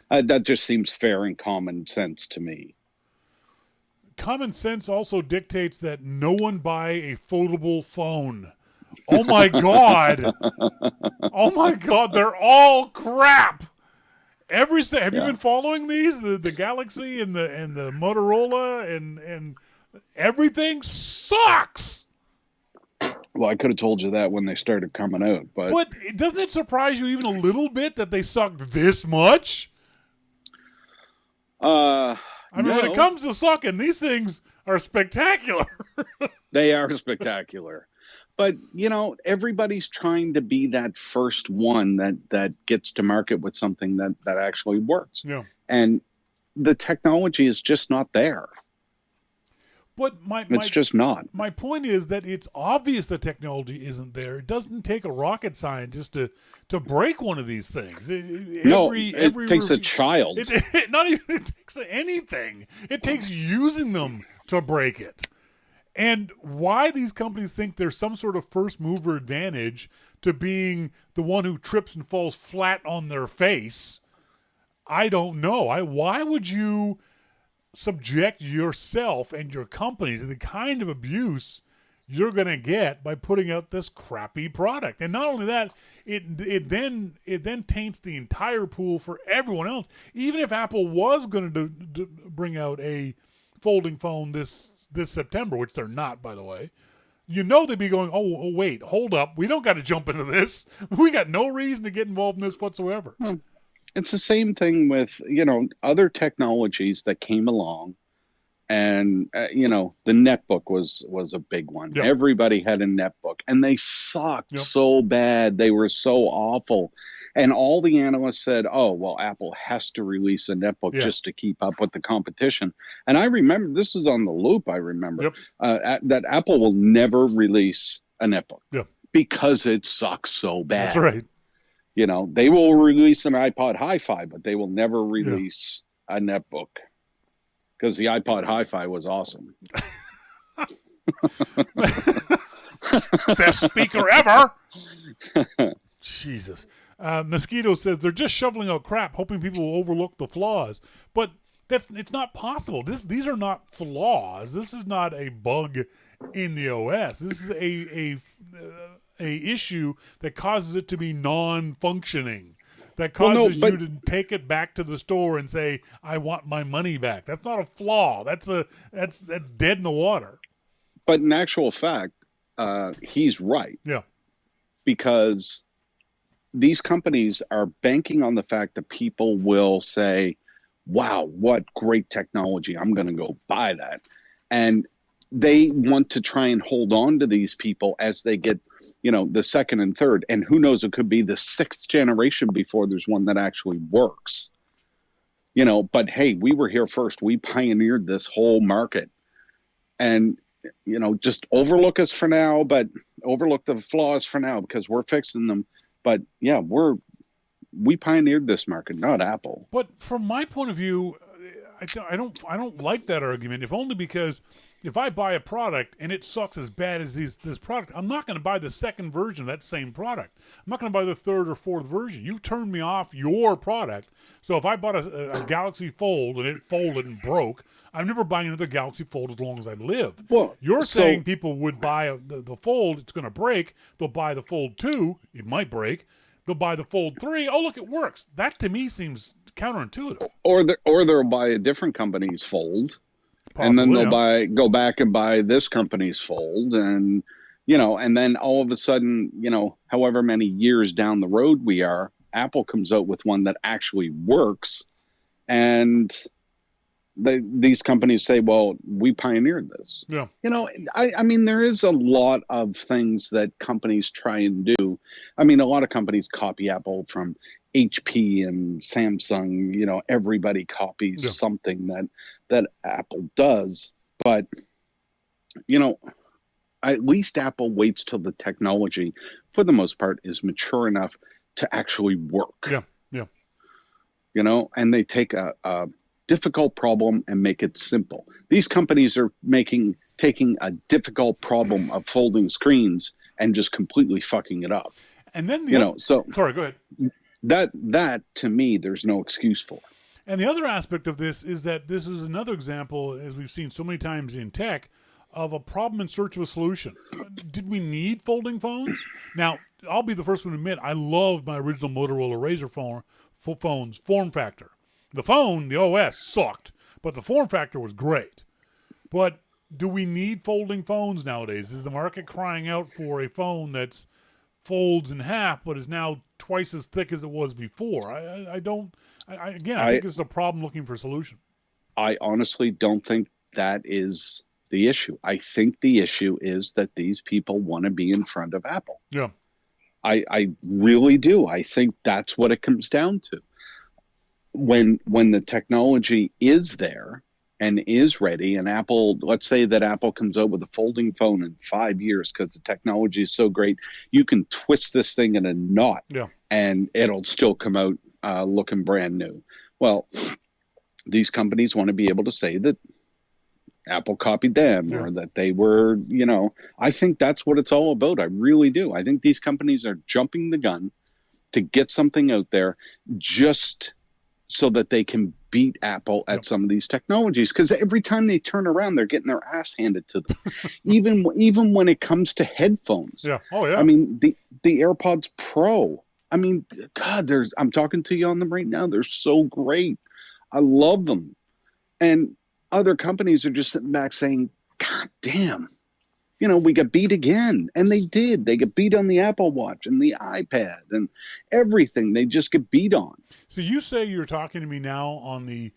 S3: That just seems fair and common sense to me.
S1: Common sense also dictates that no one buy a foldable phone. Oh, my God. Oh, my God. They're all crap. Have you been following these? The Galaxy and the Motorola and everything sucks.
S3: Well, I could have told you that when they started coming out, but
S1: doesn't it surprise you even a little bit that they sucked this much? I mean, when it comes to sucking, these things are spectacular.
S3: They are spectacular. But, everybody's trying to be that first one that gets to market with something that actually works.
S1: Yeah.
S3: And the technology is just not there.
S1: But
S3: it's just not.
S1: My point is that it's obvious the technology isn't there. It doesn't take a rocket scientist to break one of these things.
S3: It takes a child.
S1: It takes anything. It takes using them to break it. And why these companies think there's some sort of first mover advantage to being the one who trips and falls flat on their face, I don't know. Why would you subject yourself and your company to the kind of abuse you're going to get by putting out this crappy product? And not only that, it then taints the entire pool for everyone else. Even if Apple was going to bring out a folding phone this September, which they're not, by the way, they'd be going, oh, wait, hold up. We don't got to jump into this. We got no reason to get involved in this whatsoever.
S3: It's the same thing with, other technologies that came along. And, the netbook was a big one. Yep. Everybody had a netbook, and they sucked so bad. They were so awful. And all the analysts said, oh, well, Apple has to release a netbook just to keep up with the competition. And I remember, this is on the Loop, I remember, that Apple will never release a netbook because it sucks so bad.
S1: That's right.
S3: They will release an iPod Hi-Fi, but they will never release a netbook because the iPod Hi-Fi was awesome.
S1: Best speaker ever. Jesus. Mosquito says they're just shoveling out crap, hoping people will overlook the flaws. But it's not possible. These are not flaws. This is not a bug in the OS. This is a issue that causes it to be non-functioning. That causes you to take it back to the store and say, "I want my money back." That's not a flaw. That's dead in the water.
S3: But in actual fact, he's right.
S1: Yeah.
S3: Because these companies are banking on the fact that people will say, wow, what great technology. I'm going to go buy that. And they want to try and hold on to these people as they get, the second and third. And who knows, it could be the sixth generation before there's one that actually works. But hey, we were here first. We pioneered this whole market. And, just overlook us for now, but overlook the flaws for now because we're fixing them. But yeah, we pioneered this market, not Apple.
S1: But from my point of view, I don't like that argument. If only because if I buy a product and it sucks as bad as this product, I'm not going to buy the second version of that same product. I'm not going to buy the third or fourth version. You've turned me off your product. So if I bought a Galaxy Fold and it folded and broke, I'm never buying another Galaxy Fold as long as I live.
S3: Well,
S1: you're saying people would buy the Fold, it's going to break. They'll buy the Fold 2, it might break. They'll buy the Fold 3. Oh, look, it works. That to me seems counterintuitive.
S3: Or they'll buy a different company's Fold, possibly, and then they'll go back and buy this company's Fold, and and then all of a sudden, however many years down the road we are, Apple comes out with one that actually works, and these companies say, well, we pioneered this.
S1: Yeah.
S3: I mean, there is a lot of things that companies try and do. I mean, a lot of companies copy Apple from HP and Samsung. Everybody copies something that Apple does. But, at least Apple waits till the technology, for the most part, is mature enough to actually work.
S1: Yeah, yeah.
S3: And they take a difficult problem and make it simple. These companies are taking a difficult problem of folding screens and just completely fucking it up.
S1: And then sorry, go ahead.
S3: That to me, there's no excuse for.
S1: And the other aspect of this is that this is another example, as we've seen so many times in tech, of a problem in search of a solution. Did we need folding phones? Now, I'll be the first one to admit I loved my original Motorola Razr phone's form factor. The phone, the OS, sucked, but the form factor was great. But do we need folding phones nowadays? Is the market crying out for a phone that's folds in half, but is now twice as thick as it was before? I think it's a problem looking for a solution.
S3: I honestly don't think that is the issue. I think the issue is that these people want to be in front of Apple.
S1: Yeah.
S3: I really do. I think that's what it comes down to. When the technology is there and is ready, and let's say that Apple comes out with a folding phone in 5 years because the technology is so great, you can twist this thing in a knot, and it'll still come out looking brand new. Well, these companies want to be able to say that Apple copied them or that they were, I think that's what it's all about. I really do. I think these companies are jumping the gun to get something out there just so that they can beat Apple at some of these technologies. Because every time they turn around, they're getting their ass handed to them. even when it comes to headphones.
S1: Yeah. Oh, yeah.
S3: I mean, the AirPods Pro. I mean, God, I'm talking to you on them right now. They're so great. I love them. And other companies are just sitting back saying, God damn. We got beat again. And they did. They get beat on the Apple Watch and the iPad and everything. They just get beat on.
S1: So you say you're talking to me now on the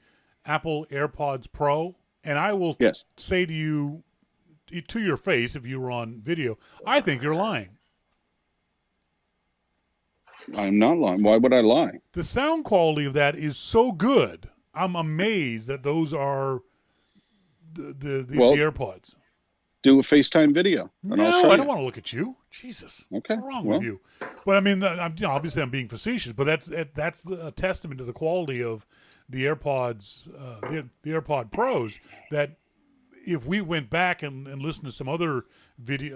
S1: Apple AirPods Pro, and I will say to you, to your face, if you were on video, I think you're lying.
S3: I'm not lying. Why would I lie?
S1: The sound quality of that is so good. I'm amazed that those are the AirPods.
S3: Do a FaceTime video.
S1: No, I don't want to look at you. Jesus,
S3: okay.
S1: What's wrong with you? But I mean, obviously I'm being facetious, but that's a testament to the quality of the AirPods, the AirPod Pros. That if we went back and listened to some other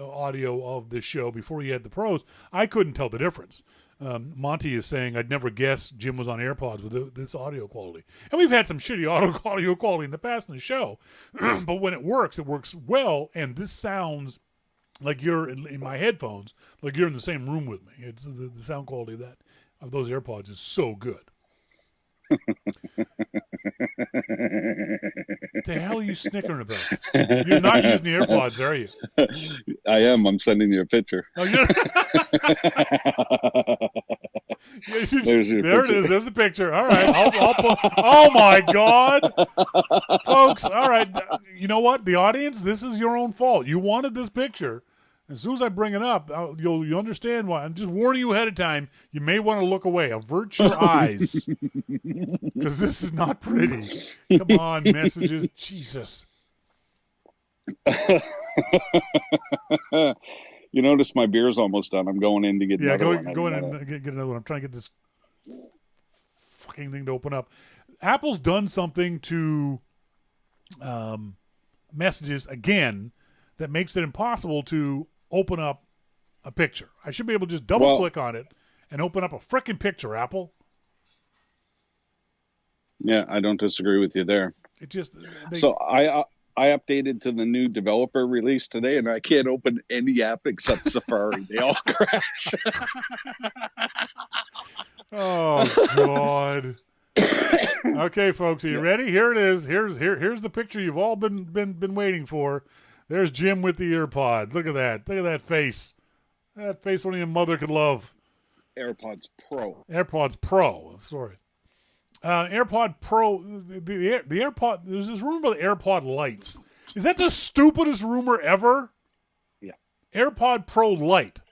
S1: audio of this show before you had the Pros, I couldn't tell the difference. Monty is saying, I'd never guessed Jim was on AirPods with this audio quality. And we've had some shitty audio quality in the past in the show. But when it works well. And this sounds like you're in my headphones, like you're in the same room with me. It's the sound quality of those AirPods is so good. The hell are you snickering about? You're not using the AirPods, are you?
S3: I am. I'm sending you a picture.
S1: Oh, you're... There it is. There's the picture. All right. I'll put... Oh, my God. Folks, all right. You know what? The audience, this is your own fault. You wanted this picture. As soon as I bring it up, you'll understand why. I'm just warning you ahead of time. You may want to look away. Avert your eyes. Because this is not pretty. Come on, messages. Jesus.
S3: You notice my beer's almost done. I'm going in to get another one.
S1: Go in and get another one. I'm trying to get this fucking thing to open up. Apple's done something to messages again that makes it impossible to open up a picture. I should be able to just double click on it and open up a frickin' picture, Apple.
S3: Yeah, I don't disagree with you there.
S1: It just
S3: so I updated to the new developer release today, and I can't open any app except Safari. They all crash.
S1: Oh God. Okay, folks, are you ready? Here it is. Here's the picture you've all been waiting for. There's Jim with the earpods. Look at that. Look at that face. That face only a mother could love.
S3: AirPods Pro.
S1: AirPods Pro. Sorry. AirPod Pro. The AirPod. There's this rumor about the AirPod Lights. Is that the stupidest rumor ever?
S3: Yeah.
S1: AirPod Pro Lite.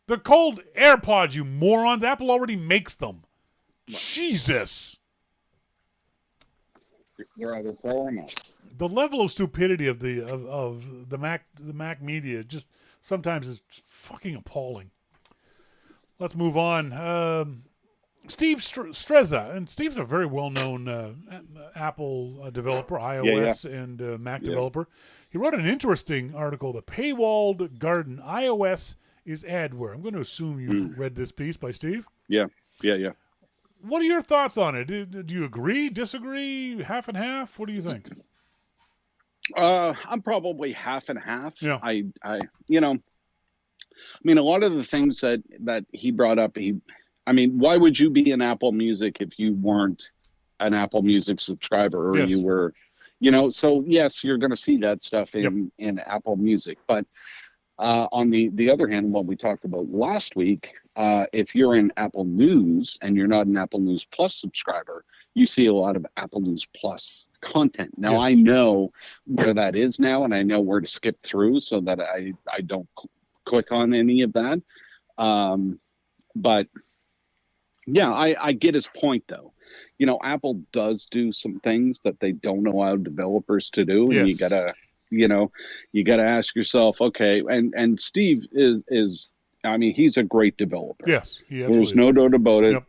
S1: They're called AirPods, you morons. Apple already makes them. What? Jesus.
S3: They're either pro or not.
S1: The level of stupidity of the Mac media just sometimes is fucking appalling. Let's move on. Steve Streza, and Steve's a very well-known Apple developer, iOS and Mac developer. He wrote an interesting article, The Paywalled Garden, iOS is Adware. I'm going to assume you've read this piece by Steve.
S3: Yeah.
S1: What are your thoughts on it? Do you agree, disagree, half and half? What do you think?
S3: I'm probably half and half.
S1: Yeah.
S3: I mean, a lot of the things that he brought up, why would you be in Apple Music if you weren't an Apple Music subscriber or you were, so yes, you're going to see that stuff in Apple Music. But on the other hand, what we talked about last week, if you're in Apple News and you're not an Apple News Plus subscriber, you see a lot of Apple News Plus content. Now, I know where that is now, and I know where to skip through so that I don't click on any of that. But yeah, I get his point though. Apple does do some things that they don't allow developers to do, and you gotta ask yourself, okay. And Steve is he's a great developer.
S1: Yes,
S3: there's no doubt about it.
S1: Yep.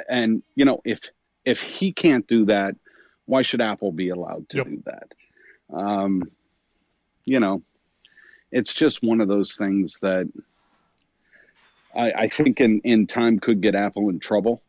S3: And if he can't do that, why should Apple be allowed to do that? It's just one of those things that I think in time could get Apple in trouble.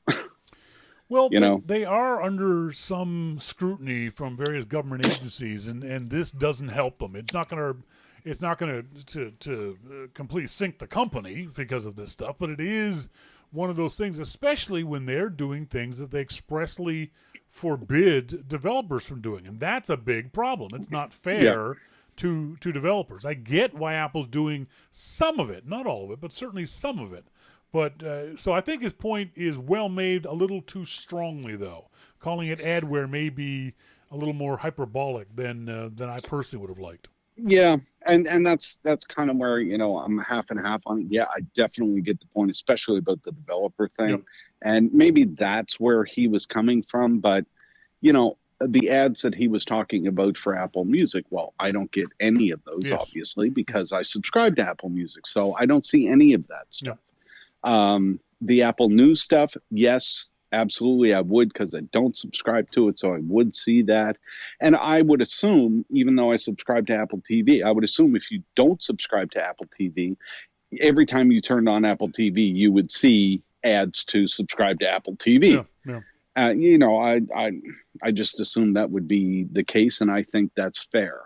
S1: Well, they are under some scrutiny from various government agencies, and this doesn't help them. It's not going to completely sink the company because of this stuff, but it is one of those things, especially when they're doing things that they expressly forbid developers from doing, and that's a big problem. It's not fair to developers. I get why Apple's doing some of it, not all of it, but certainly some of it. But so I think his point is well made, a little too strongly though. Calling it adware may be a little more hyperbolic than I personally would have liked.
S3: Yeah, and that's kind of where I'm half and half on it. Yeah, I definitely get the point, especially about the developer thing, and maybe that's where he was coming from. But the ads that he was talking about for Apple Music, well, I don't get any of those obviously because I subscribe to Apple Music, so I don't see any of that stuff. The Apple News stuff, yes, absolutely I would, because I don't subscribe to it, so I would see that. And I would assume, even though I subscribe to Apple TV, I would assume if you don't subscribe to Apple TV, every time you turned on Apple TV, you would see ads to subscribe to Apple TV.
S1: Yeah.
S3: I just assumed that would be the case, and I think that's fair.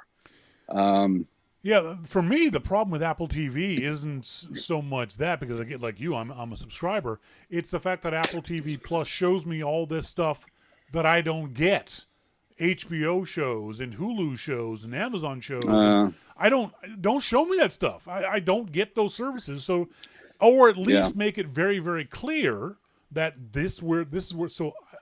S1: Yeah, for me, the problem with Apple TV isn't so much that, because I get like you, I'm a subscriber. It's the fact that Apple TV Plus shows me all this stuff that I don't get. HBO shows and Hulu shows and Amazon shows. I don't show me that stuff. I don't get those services. So, or at least make it very, very clear that this is where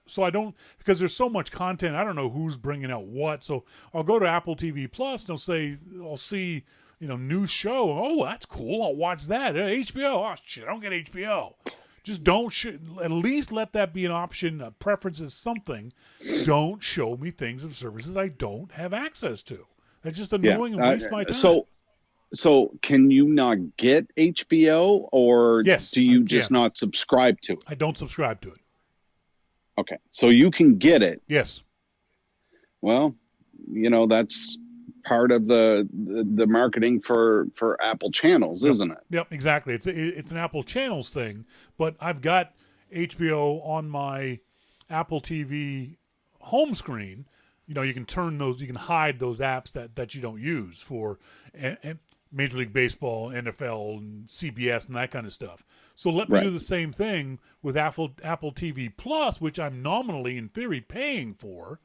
S1: so I don't, because there's so much content. I don't know who's bringing out what. So I'll go to Apple TV Plus and I'll see new show. Oh, that's cool. I'll watch that. HBO. Oh shit, I don't get HBO. Just don't at least let that be an option. Preferences, something. Don't show me things of services I don't have access to. That's just annoying and waste my time.
S3: So can you not get HBO, or
S1: yes,
S3: do you just not subscribe to it?
S1: I don't subscribe to it.
S3: Okay, so you can get it.
S1: Yes.
S3: Well, that's part of the marketing for Apple channels, isn't it?
S1: Yep, exactly. It's an Apple channels thing, but I've got HBO on my Apple TV home screen. You can hide those apps that you don't use for and Major League Baseball, NFL, and CBS, and that kind of stuff. So let me do the same thing with Apple TV Plus, which I'm nominally, in theory, paying for.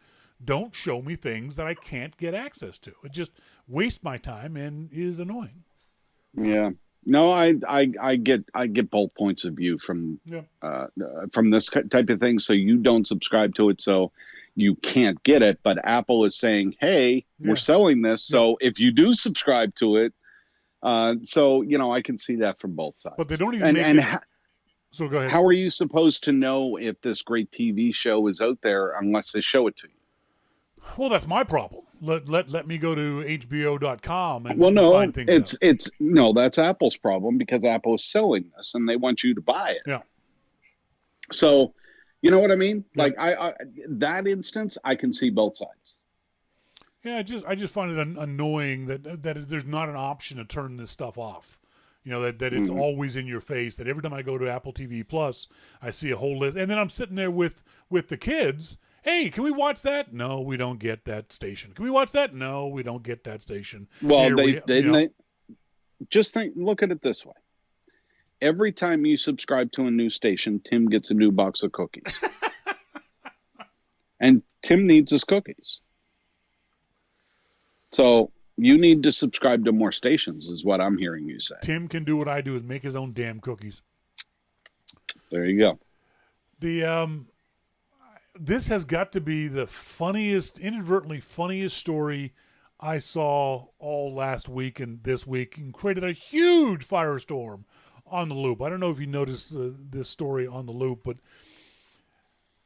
S1: Don't show me things that I can't get access to. It just wastes my time and is annoying.
S3: Yeah. No, I get both points of view from this type of thing. So you don't subscribe to it, so you can't get it. But Apple is saying, "Hey, we're selling this, so if you do subscribe to it." So I can see that from both sides.
S1: But they don't even so go ahead.
S3: How are you supposed to know if this great TV show is out there unless they show it to you?
S1: Well, that's my problem. Let me go to HBO.com and find things out.
S3: That's Apple's problem, because Apple is selling this and they want you to buy it.
S1: Yeah.
S3: So, you know what I mean? Yeah. Like I that instance, I can see both sides.
S1: Yeah, I just find it annoying that there's not an option to turn this stuff off. That it's always in your face. That every time I go to Apple TV Plus, I see a whole list, and then I'm sitting there with the kids. Hey, can we watch that? No, we don't get that station. Can we watch that? No, we don't get that station.
S3: Well, they just look at it this way. Every time you subscribe to a new station, Tim gets a new box of cookies. And Tim needs his cookies. So you need to subscribe to more stations, is what I'm hearing you say.
S1: Tim can do what I do, is make his own damn cookies.
S3: There you go.
S1: This has got to be the inadvertently funniest story I saw all last week and this week, and created a huge firestorm on the Loop. I don't know if you noticed this story on the Loop, but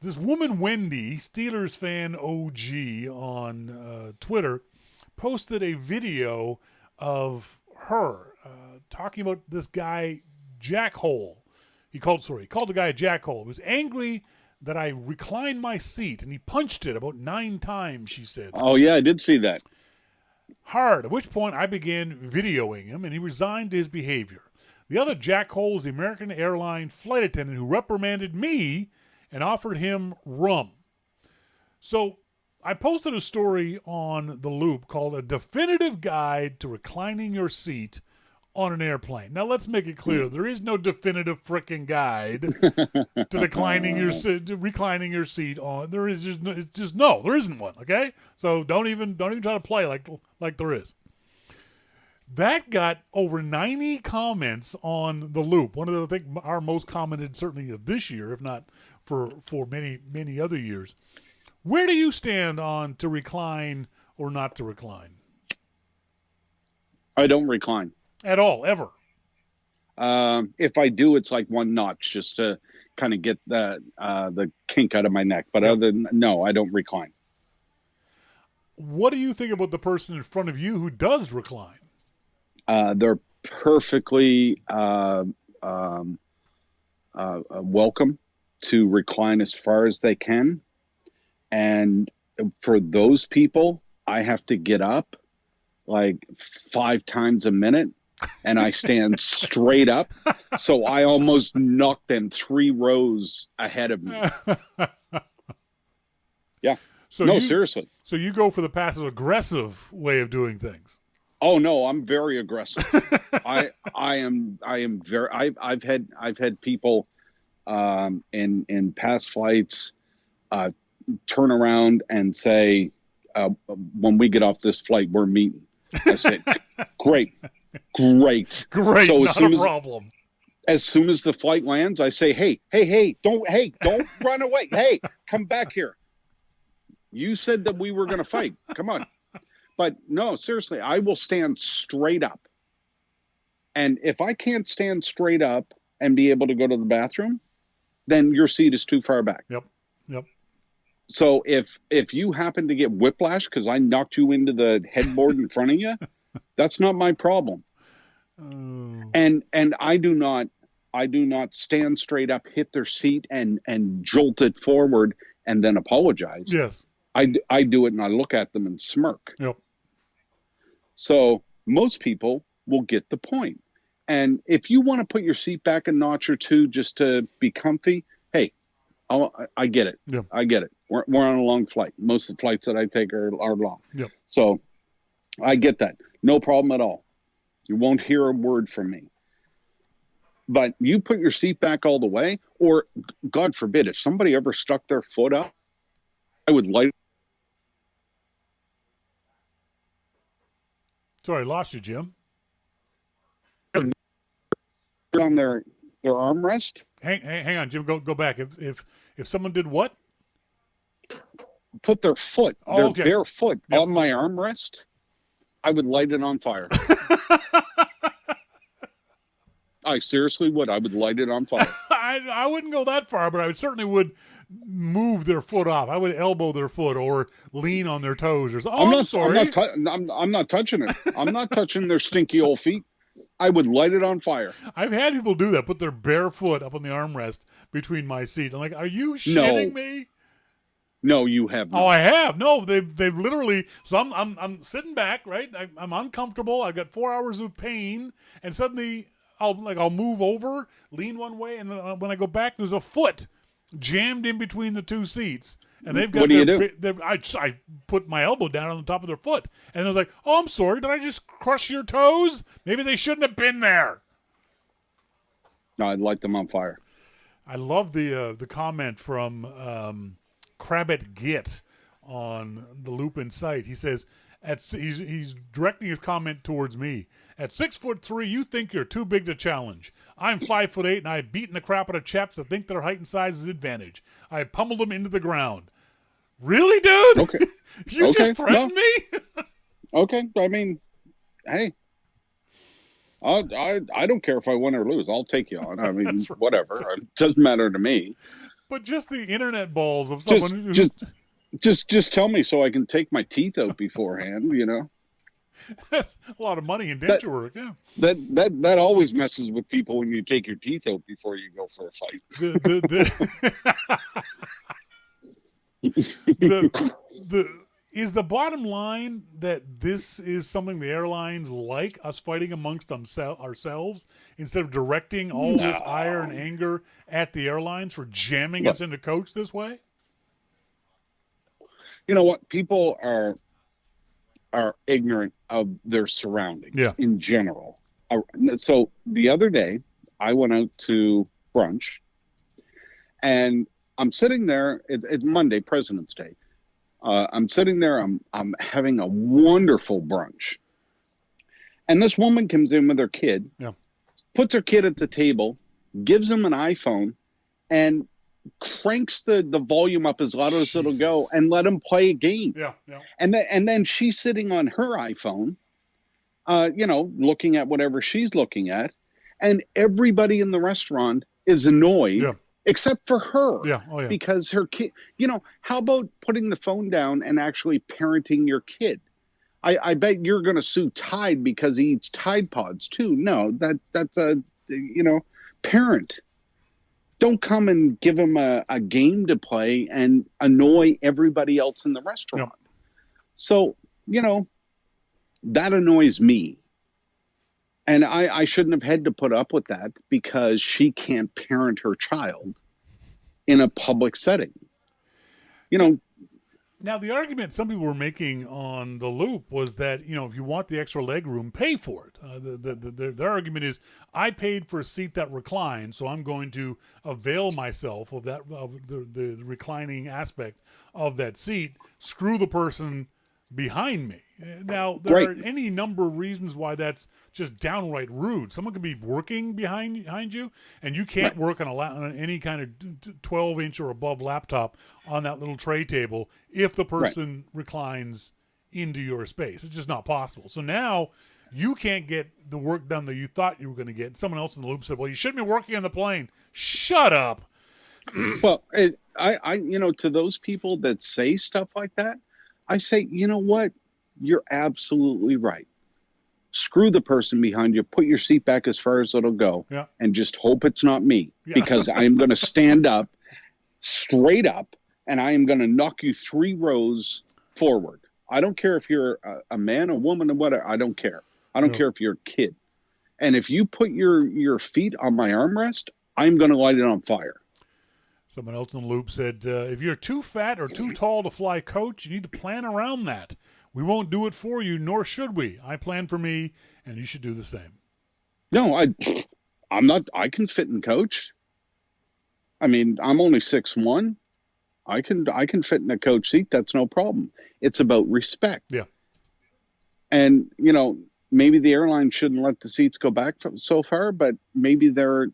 S1: this woman, Wendy, Steelers fan OG on Twitter, posted a video of her talking about this guy, Jackhole. He called the guy a jackhole. He was angry that I reclined my seat, and he punched it about 9 times, she said.
S3: Oh, yeah, I did see that.
S1: Hard, at which point I began videoing him, and he resigned to his behavior. The other jackhole is the American Airlines flight attendant who reprimanded me and offered him rum. So I posted a story on the Loop called A Definitive Guide to Reclining Your Seat on an Airplane. Now, let's make it clear. There is no definitive frickin' guide to reclining your seat on. There isn't one, okay? So don't even try to play like there is. That got over 90 comments on the Loop. One of the, I think, our most commented certainly of this year, if not for many, many other years. Where do you stand on to recline or not to recline?
S3: I don't recline.
S1: At all, ever?
S3: If I do, it's like one notch just to kind of get the kink out of my neck. But other than, no, I don't recline.
S1: What do you think about the person in front of you who does recline?
S3: They're perfectly welcome to recline as far as they can. And for those people, I have to get up like 5 times a minute and I stand straight up. So I almost knocked them 3 rows ahead of me. Yeah.
S1: So
S3: No, seriously.
S1: So you go for the passive aggressive way of doing things.
S3: Oh no, I'm very aggressive. I am very. I've had people in past flights turn around and say, when we get off this flight, we're meeting. I said, great.
S1: So not a problem.
S3: As soon as the flight lands, I say, hey, don't run away. Hey, come back here. You said that we were going to fight. Come on. But no, seriously, I will stand straight up. And if I can't stand straight up and be able to go to the bathroom, then your seat is too far back.
S1: Yep.
S3: So if you happen to get whiplash because I knocked you into the headboard in front of you, that's not my problem. And I do not stand straight up, hit their seat, and jolt it forward and then apologize.
S1: Yes.
S3: I do it and I look at them and smirk.
S1: Yep.
S3: So most people will get the point. And if you want to put your seat back a notch or two just to be comfy, hey, I get it.
S1: Yep.
S3: I get it. We're on a long flight. Most of the flights that I take are long.
S1: Yep.
S3: So I get that. No problem at all. You won't hear a word from me. But you put your seat back all the way, or God forbid, if somebody ever stuck their foot up, I would light.
S1: Sorry, I lost you, Jim.
S3: On their armrest.
S1: Hang on, Jim. Go back. If someone did what?
S3: Put their foot, bare foot on my armrest, I would light it on fire. I seriously would. I would light it on fire.
S1: I wouldn't go that far, but I certainly would move their foot off. I would elbow their foot or lean on their toes or something. I'm sorry.
S3: I'm not touching it. I'm not touching their stinky old feet. I would light it on fire.
S1: I've had people do that, put their bare foot up on the armrest between my seat. I'm like, are you shitting me?
S3: No, you have not.
S1: Oh, I have. No, they've literally. So I'm sitting back, right? I'm uncomfortable. I've got 4 hours of pain, and suddenly I'll move over, lean one way, and then when I go back, there's a foot jammed in between the two seats. And they've got
S3: what do you do?
S1: I put my elbow down on the top of their foot, and I was like, "Oh, I'm sorry. Did I just crush your toes? Maybe they shouldn't have been there."
S3: No, I'd light them on fire.
S1: I love the comment from Crabbit Git on the Loop in Sight. He says, he's directing his comment towards me. At 6'3", you think you're too big to challenge. I'm 5'8", and I've beaten the crap out of chaps that think their height and size is an advantage. I pummeled them into the ground. Really, dude?
S3: Okay.
S1: You just threatened me?
S3: Okay. I mean, hey, I don't care if I win or lose. I'll take you on. I mean, right. Whatever. It doesn't matter to me.
S1: But just the internet balls of someone
S3: just tell me so I can take my teeth out beforehand. You know.
S1: That's a lot of money in denture work, yeah.
S3: That always messes with people when you take your teeth out before you go for a fight.
S1: Is the bottom line that this is something the airlines like, us fighting amongst ourselves instead of directing all this ire and anger at the airlines for jamming us into coach this way?
S3: You know what? People are ignorant of their surroundings in general. So the other day, I went out to brunch, and I'm sitting there. It's Monday, President's Day. I'm sitting there. I'm having a wonderful brunch, and this woman comes in with her kid, puts her kid at the table, gives him an iPhone, and cranks the volume up as loud as it'll go and let him play a game. And then she's sitting on her iPhone, looking at whatever she's looking at, and everybody in the restaurant is annoyed except for her. Because her kid, how about putting the phone down and actually parenting your kid? I bet you're going to sue Tide because he eats Tide Pods too. No, that's a parent. Don't come and give him a game to play and annoy everybody else in the restaurant. So, that annoys me. And I shouldn't have had to put up with that because she can't parent her child in a public setting. You know,
S1: Now, the argument some people were making on the Loop was that, if you want the extra leg room, pay for it. Their argument is, I paid for a seat that reclines, so I'm going to avail myself of the reclining aspect of that seat. Screw the person behind me. Now, there
S3: right.
S1: are any number of reasons why that's just downright rude. Someone could be working behind you, and you can't work on any kind of 12-inch or above laptop on that little tray table if the person reclines into your space. It's just not possible. So now you can't get the work done that you thought you were going to get. Someone else in the Loop said, well, you shouldn't be working on the plane. Shut up.
S3: Well, to those people that say stuff like that, I say, you know what? You're absolutely right. Screw the person behind you. Put your seat back as far as it'll go, and just hope it's not me, because I am going to stand up straight up, and I am going to knock you 3 rows forward. I don't care if you're a man, a woman, or whatever. I don't care. I don't care if you're a kid. And if you put your feet on my armrest, I'm going to light it on fire.
S1: Someone else in the Loop said, if you're too fat or too tall to fly coach, you need to plan around that. We won't do it for you, nor should we. I plan for me, and you should do the same.
S3: No, I'm not. I can fit in coach. I mean, I'm only 6'1". I can fit in a coach seat. That's no problem. It's about respect.
S1: Yeah.
S3: And maybe the airline shouldn't let the seats go back so far, but maybe they're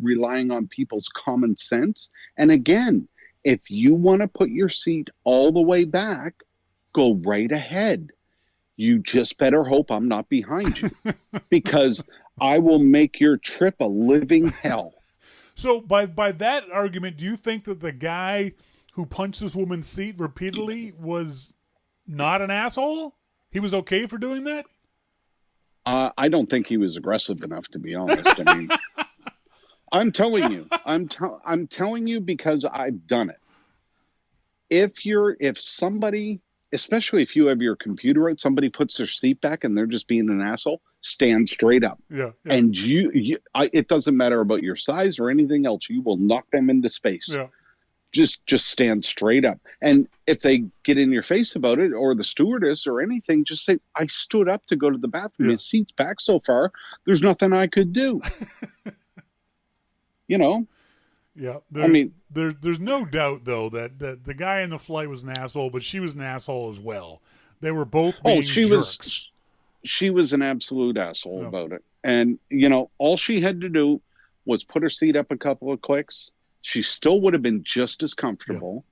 S3: relying on people's common sense. And again, if you want to put your seat all the way back, go right ahead. You just better hope I'm not behind you, because I will make your trip a living hell.
S1: So by that argument, do you think that the guy who punched this woman's seat repeatedly was not an asshole? He was okay for doing that?
S3: I don't think he was aggressive enough, to be honest. I mean, I'm telling you, I'm telling you because I've done it. If somebody, especially if you have your computer out, somebody puts their seat back and they're just being an asshole, stand straight up.
S1: Yeah.
S3: And it doesn't matter about your size or anything else. You will knock them into space.
S1: Yeah.
S3: Just stand straight up. And if they get in your face about it, or the stewardess or anything, just say, I stood up to go to the bathroom. His seat's back so far, there's nothing I could do.
S1: Yeah. There's no doubt, though, that the guy in the flight was an asshole, but she was an asshole as well. They were both being jerks.
S3: She was an absolute asshole about it. And, all she had to do was put her seat up a couple of clicks. She still would have been just as comfortable.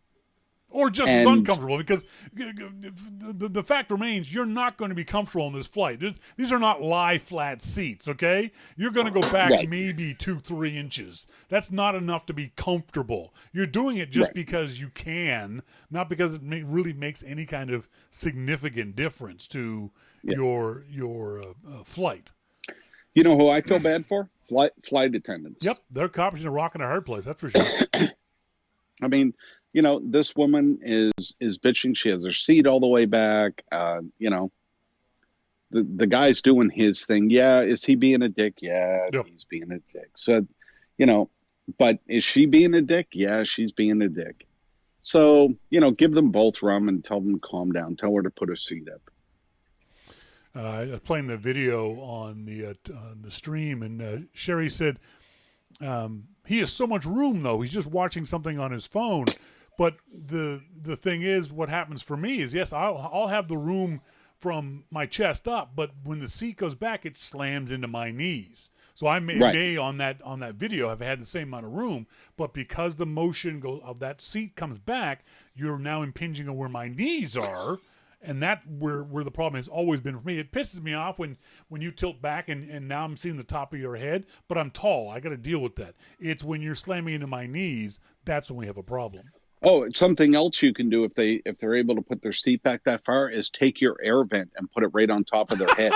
S1: Yeah. Or just as uncomfortable, because the fact remains, you're not going to be comfortable on this flight. These are not lie flat seats, okay? You're going to go back maybe 2-3 inches. That's not enough to be comfortable. You're doing it just because you can, not because it really makes any kind of significant difference to your flight.
S3: You know who I feel bad for? Flight attendants.
S1: Yep, they're caught between a rock and a hard place. That's for sure.
S3: I mean, this woman is bitching. She has her seat all the way back. The guy's doing his thing. Yeah, is he being a dick? Yeah, he's being a dick. So, but is she being a dick? Yeah, she's being a dick. So, give them both rum and tell them to calm down. Tell her to put her seat up.
S1: I was playing the video on the stream, and Sherry said he has so much room, though. He's just watching something on his phone. But the thing is, what happens for me is, yes, I'll have the room from my chest up, but when the seat goes back, it slams into my knees. So I may on that video have had the same amount of room, but because the motion of that seat comes back, you're now impinging on where my knees are. And that where the problem has always been for me. It pisses me off when you tilt back and now I'm seeing the top of your head, but I'm tall. I got to deal with that. It's when you're slamming into my knees, that's when we have a problem.
S3: Oh, something else you can do if they're able to put their seat back that far is take your air vent and put it right on top of their head.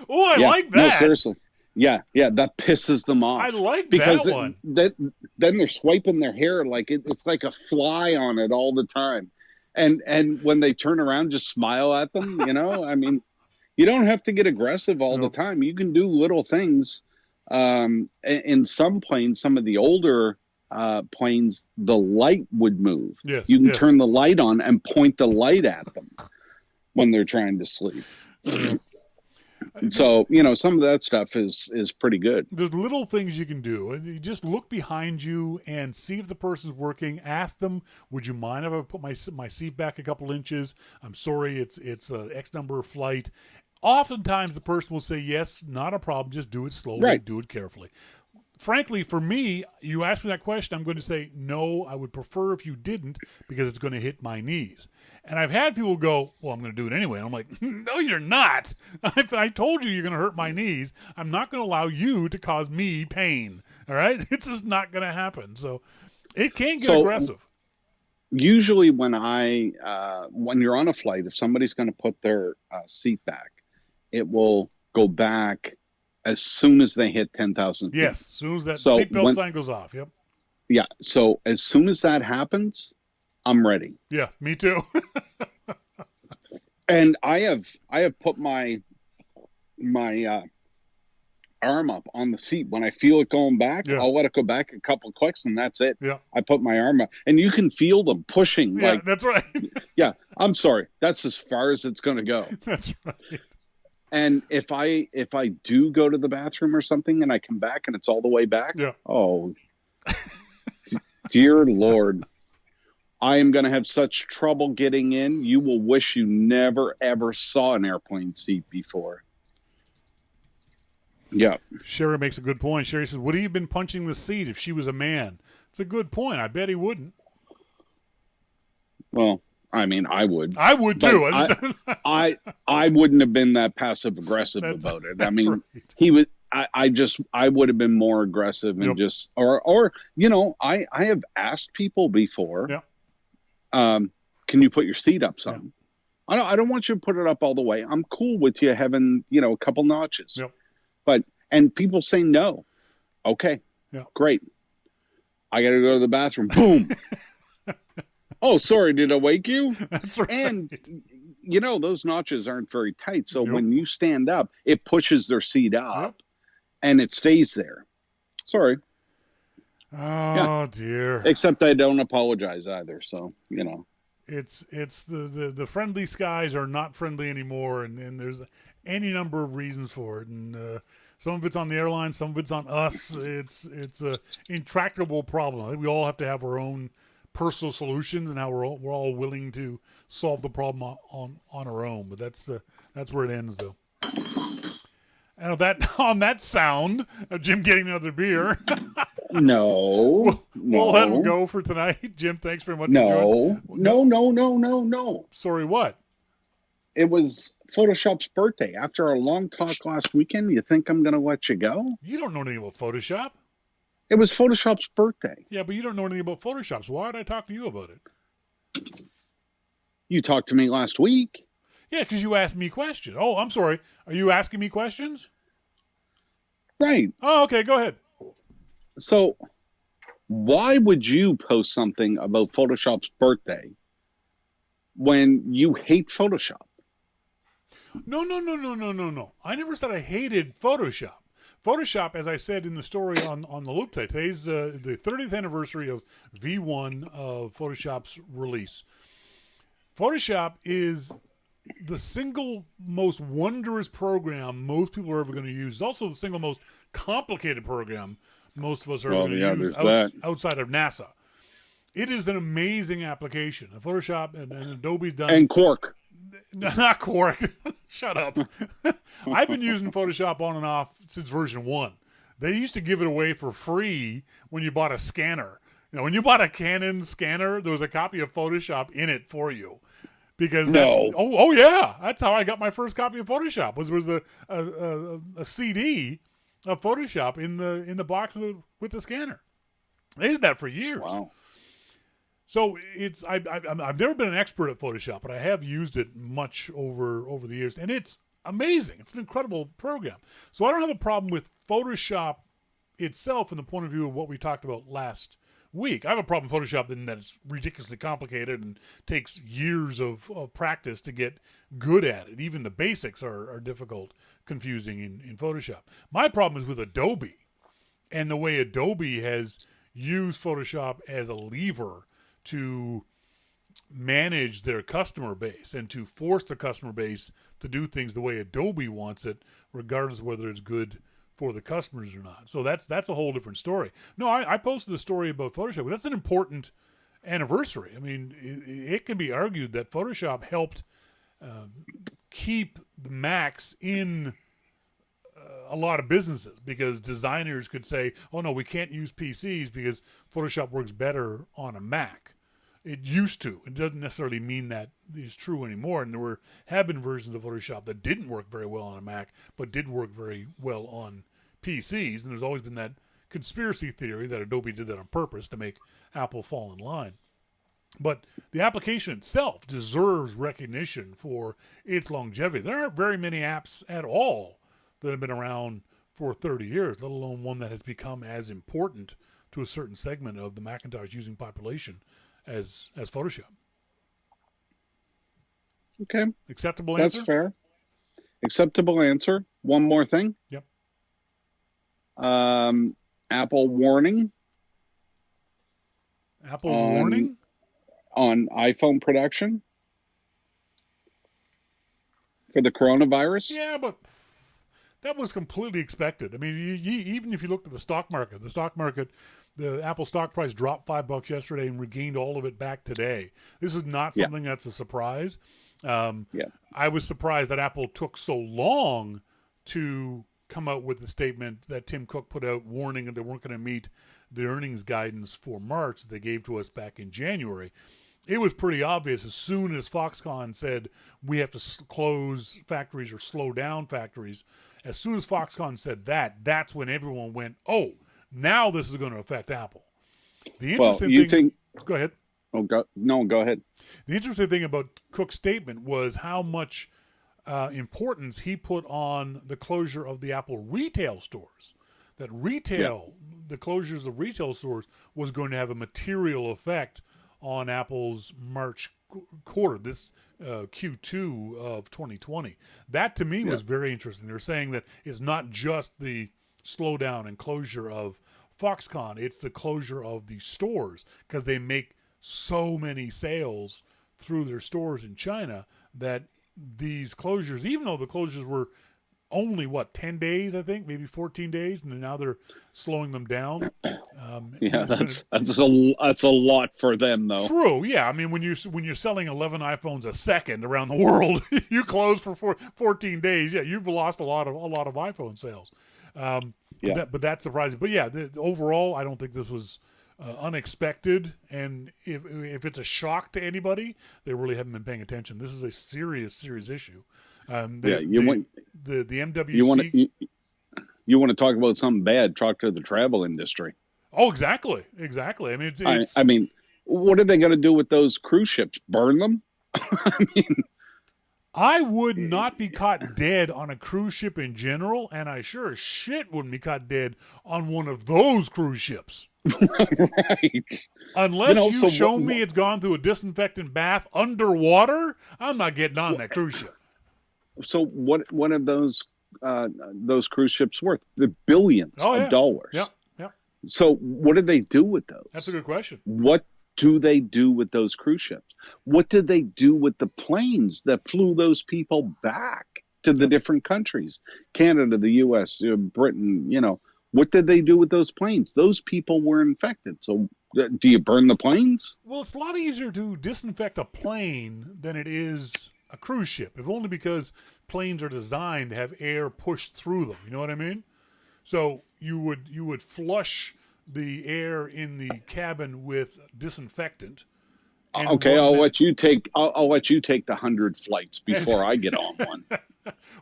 S1: Oh, I like that.
S3: No, seriously. Yeah, that pisses them off.
S1: I like
S3: because
S1: that one.
S3: Then they're swiping their hair like it's like a fly on it all the time. And when they turn around, just smile at them, I mean, You don't have to get aggressive all the
S1: No.
S3: time. You can do little things. In some planes, some of the older planes, the light would move.
S1: Yes,
S3: You can
S1: yes.
S3: turn the light on and point the light at them when they're trying to sleep. So, some of that stuff is pretty good.
S1: There's little things you can do. And you just look behind you and see if the person's working. Ask them, would you mind if I put my seat back a couple inches? I'm sorry, it's X number of flight. Oftentimes the person will say, yes, not a problem. Just do it slowly,
S3: Right.
S1: do it carefully. Frankly, for me, you ask me that question, I'm going to say, no, I would prefer if you didn't because it's going to hit my knees. And I've had people go, well, I'm going to do it anyway. And I'm like, no, you're not. I told you you're going to hurt my knees. I'm not going to allow you to cause me pain. All right? It's just not going to happen. So it can get aggressive.
S3: Usually when you're on a flight, if somebody's going to put their seat back, it will go back as soon as they hit 10,000 feet.
S1: Yes, as soon as that seatbelt sign goes off. Yep.
S3: Yeah. So as soon as that happens, I'm ready.
S1: Yeah, me too.
S3: And I have put my arm up on the seat. When I feel it going back, I'll let it go back a couple of clicks, and that's it.
S1: Yeah.
S3: I put my arm up, and you can feel them pushing.
S1: Yeah, that's right.
S3: Yeah, I'm sorry. That's as far as it's going to go.
S1: That's right.
S3: And if I do go to the bathroom or something, and I come back and it's all the way back, oh, dear Lord, I am going to have such trouble getting in. You will wish you never, ever saw an airplane seat before. Yeah.
S1: Sherry makes a good point. Sherry says, would he have been punching the seat if she was a man? It's a good point. I bet he wouldn't.
S3: Well, I mean, I would.
S1: I would too.
S3: I wouldn't have been that passive aggressive about it. I mean,
S1: right.
S3: he would. I would have been more aggressive and just or I have asked people before.
S1: Yeah.
S3: Can you put your seat up some? Yeah. I don't want you to put it up all the way. I'm cool with you having a couple notches.
S1: Yep.
S3: And people say no. Okay.
S1: Yeah.
S3: Great. I got to go to the bathroom. Boom. Oh, sorry. Did I wake you?
S1: That's right.
S3: And those notches aren't very tight. So when you stand up, it pushes their seat up and it stays there. Sorry.
S1: Oh, dear.
S3: Except I don't apologize either. So,
S1: It's the friendly skies are not friendly anymore. And there's any number of reasons for it. And some of it's on the airline. Some of it's on us. It's a intractable problem. I think we all have to have our own personal solutions and how we're all willing to solve the problem on our own. But that's where it ends, though. And on that sound of Jim getting another beer.
S3: No.
S1: We'll let him go for tonight. Jim, thanks very much.
S3: No.
S1: Sorry, what?
S3: It was Photoshop's birthday. After our long talk last weekend, you think I'm going to let you go?
S1: You don't know anything about Photoshop.
S3: It was Photoshop's birthday.
S1: Yeah, but you don't know anything about Photoshop, so why would I talk to you about it?
S3: You talked to me last week.
S1: Yeah, because you asked me questions. Oh, I'm sorry. Are you asking me questions?
S3: Right.
S1: Oh, okay. Go ahead.
S3: So, why would you post something about Photoshop's birthday when you hate Photoshop?
S1: No. I never said I hated Photoshop. Photoshop, as I said in the story on the Loop today, today's the 30th anniversary of V1 of Photoshop's release. Photoshop is the single most wondrous program most people are ever going to use. It's also the single most complicated program most of us are going to use outside of NASA. It is an amazing application. Photoshop and Adobe's done.
S3: And Quark.
S1: Not Quark. Shut up. I've been using Photoshop on and off since version 1. They used to give it away for free when you bought a scanner. When you bought a Canon scanner, there was a copy of Photoshop in it for you. Because yeah, that's how I got my first copy of Photoshop. Was a CD of Photoshop in the box with the scanner. They did that for years.
S3: Wow.
S1: So I've never been an expert at Photoshop, but I have used it much over the years, and it's amazing. It's an incredible program. So I don't have a problem with Photoshop itself from the point of view of what we talked about last week. I have a problem with Photoshop in that it's ridiculously complicated and takes years of practice to get good at it. Even the basics are difficult, confusing in Photoshop. My problem is with Adobe and the way Adobe has used Photoshop as a lever to manage their customer base and to force the customer base to do things the way Adobe wants it, regardless of whether it's good for the customers or not. So that's a whole different story. No, I posted a story about Photoshop, but that's an important anniversary. I mean, it can be argued that Photoshop helped keep the Macs in a lot of businesses, because designers could say, oh no, we can't use PCs because Photoshop works better on a Mac. It used to. It doesn't necessarily mean that is true anymore. And there have been versions of Photoshop that didn't work very well on a Mac, but did work very well on PCs. And there's always been that conspiracy theory that Adobe did that on purpose to make Apple fall in line. But the application itself deserves recognition for its longevity. There aren't very many apps at all that have been around for 30 years, let alone one that has become as important to a certain segment of the Macintosh using population as Photoshop.
S3: Okay.
S1: Acceptable answer?
S3: That's fair. Acceptable answer. One more thing.
S1: Yep.
S3: Apple warning.
S1: Apple warning?
S3: On iPhone production for the coronavirus.
S1: Yeah, but that was completely expected. I mean, even if you looked at the stock market, the Apple stock price dropped $5 yesterday and regained all of it back today. This is not something that's a surprise. I was surprised that Apple took so long to come out with the statement that Tim Cook put out warning that they weren't going to meet the earnings guidance for March that they gave to us back in January. It was pretty obvious as soon as Foxconn said we have to close factories or slow down factories. As soon as Foxconn said that, that's when everyone went, oh, now this is going to affect Apple. The interesting thing. Go ahead.
S3: Go ahead.
S1: The interesting thing about Cook's statement was how much importance he put on the closure of the Apple retail stores. That the closures of retail stores was going to have a material effect on Apple's March quarter, this Q2 of 2020. That to me was very interesting. They're saying that it's not just the slowdown and closure of Foxconn, it's the closure of the stores, because they make so many sales through their stores in China that these closures, even though the closures were only 10 days, I think, maybe 14 days, and now they're slowing them down.
S3: That's a lot for them, though.
S1: True, yeah. I mean, when you're selling 11 iPhones a second around the world, you close for 14 days. Yeah, you've lost a lot of iPhone sales. But that's surprising. But yeah, overall, I don't think this was unexpected. And if it's a shock to anybody, they really haven't been paying attention. This is a serious issue. The MWC.
S3: You want to talk about something bad? Talk to the travel industry.
S1: Oh, exactly. I mean,
S3: I mean, what are they going to do with those cruise ships? Burn them? I mean,
S1: I would not be caught dead on a cruise ship in general, and I sure as shit wouldn't be caught dead on one of those cruise ships.
S3: Right.
S1: Unless you show me it's gone through a disinfectant bath underwater, I'm not getting on that cruise ship.
S3: So what are those cruise ships worth? The billions of dollars.
S1: Yep.
S3: So what do they do with those?
S1: That's a good question.
S3: What do they do with those cruise ships? What did they do with the planes that flew those people back to the different countries? Canada, the U.S., Britain, what did they do with those planes? Those people were infected. So do you burn the planes?
S1: Well, it's a lot easier to disinfect a plane than it is a cruise ship, if only because planes are designed to have air pushed through them. You know what I mean? So you would flush the air in the cabin with disinfectant.
S3: Okay, I'll let you take the 100 flights before I get on one.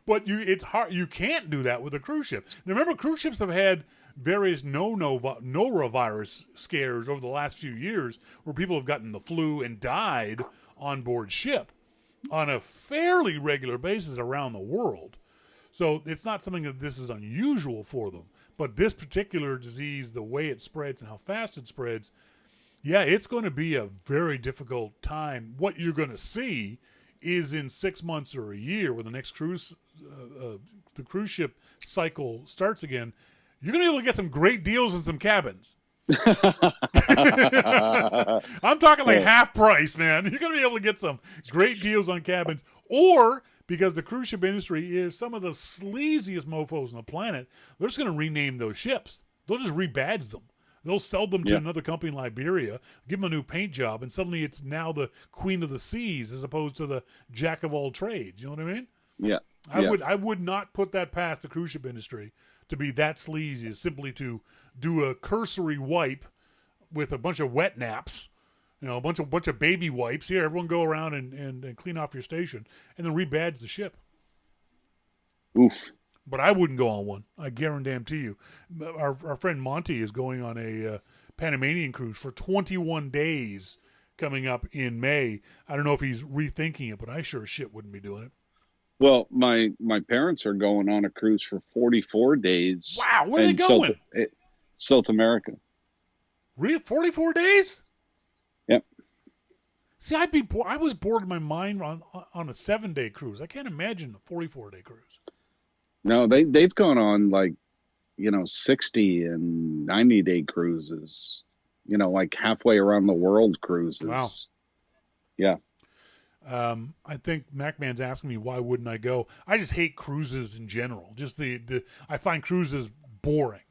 S1: But it's hard. You can't do that with a cruise ship. Now, remember, cruise ships have had various norovirus scares over the last few years, where people have gotten the flu and died on board ship on a fairly regular basis around the world. So it's not something that this is unusual for them. But this particular disease, the way it spreads and how fast it spreads, Yeah, it's going to be a very difficult time. What you're going to see is in 6 months or a year, when the next the cruise ship cycle starts again, you're going to be able to get some great deals on some cabins. I'm talking like half price, man. You're going to be able to get some great deals on cabins, or because the cruise ship industry is some of the sleaziest mofos on the planet, they're just going to rename those ships. They'll just rebadge them. They'll sell them to another company in Liberia, give them a new paint job, and suddenly it's now the Queen of the Seas as opposed to the Jack of all trades. You know what I mean?
S3: Yeah.
S1: I would not put that past the cruise ship industry to be that sleazy as simply to do a cursory wipe with a bunch of wet naps, a bunch of baby wipes. Here, everyone go around and clean off your station, and then rebadge the ship.
S3: Oof.
S1: But I wouldn't go on one. I guarantee you. Our friend Monty is going on a Panamanian cruise for 21 days coming up in May. I don't know if he's rethinking it, but I sure as shit wouldn't be doing it.
S3: Well, my parents are going on a cruise for 44 days.
S1: Wow, where are they going?
S3: South America.
S1: Really? 44 days?
S3: Yep.
S1: See, I was bored in my mind on a 7-day cruise. I can't imagine a 44-day cruise.
S3: No, they've gone on 60 and 90-day cruises. Like halfway around the world cruises.
S1: Wow.
S3: Yeah.
S1: I think MacMan's asking me why wouldn't I go. I just hate cruises in general. Just I find cruises boring.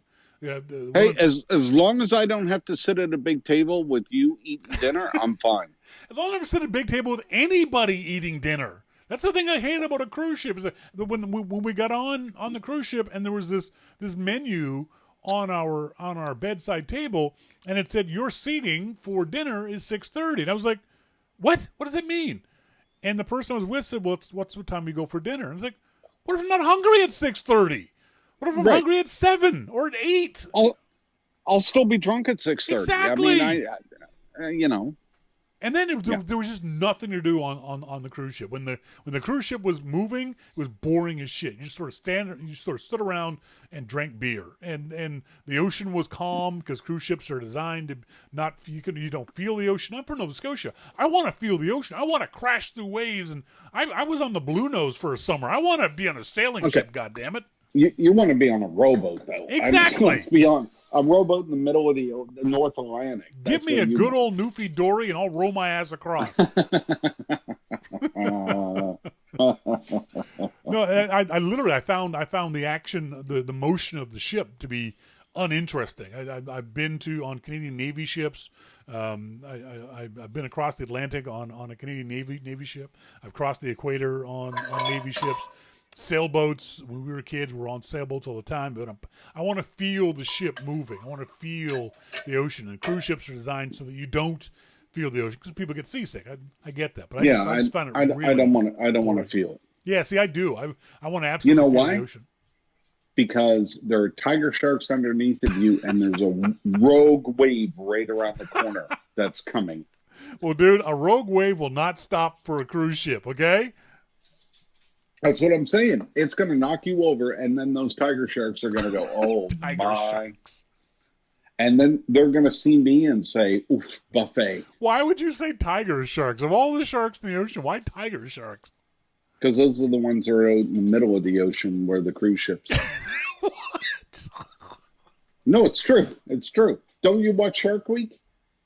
S3: Hey, as long as I don't have to sit at a big table with you eating dinner, I'm fine.
S1: As long as I don't sit at a big table with anybody eating dinner. That's the thing I hate about a cruise ship. Is that when we got on the cruise ship and there was this menu on our bedside table and it said your seating for dinner is 6:30, and I was like, what? What does that mean? And the person I was with said, well, what's what time we go for dinner? And I was like, what if I'm not hungry at 6:30? What if I'm hungry at 7 or at 8?
S3: I'll still be drunk at 6:30.
S1: Exactly.
S3: I mean,
S1: And then there was just nothing to do on the cruise ship. When the cruise ship was moving, it was boring as shit. You just sort of stood around and drank beer. And the ocean was calm because cruise ships are designed to you don't feel the ocean. I'm from Nova Scotia. I want to feel the ocean. I want to crash through waves. And I was on the Blue Nose for a summer. I want to be on a sailing ship, goddammit.
S3: You want to be on a rowboat, though.
S1: Exactly.
S3: Let's be on a rowboat in the middle of the North Atlantic.
S1: Give me a good old Newfie Dory, and I'll row my ass across. No, I literally found the action, the motion of the ship to be uninteresting. I've been on Canadian Navy ships. I've been across the Atlantic on a Canadian Navy ship. I've crossed the equator on Navy ships. Sailboats, when we were kids, we were on sailboats all the time, but I want to feel the ship moving. I want to feel the ocean, and cruise ships are designed so that you don't feel the ocean because people get seasick. I get that, but I just find it really
S3: I don't want to feel it.
S1: Yeah, see, I do. I want to absolutely feel
S3: why?
S1: the ocean.
S3: Because there are tiger sharks underneath of you, and there's a rogue wave right around the corner that's coming.
S1: Well, dude, a rogue wave will not stop for a cruise ship, okay?
S3: That's what I'm saying. It's going to knock you over, and then those tiger sharks are going to go, oh,
S1: tiger sharks.
S3: And then they're going to see me and say, oof, buffet.
S1: Why would you say tiger sharks? Of all the sharks in the ocean, why tiger sharks?
S3: Because those are the ones that are out in the middle of the ocean where the cruise ships are.
S1: What?
S3: No, it's true. It's true. Don't you watch Shark Week?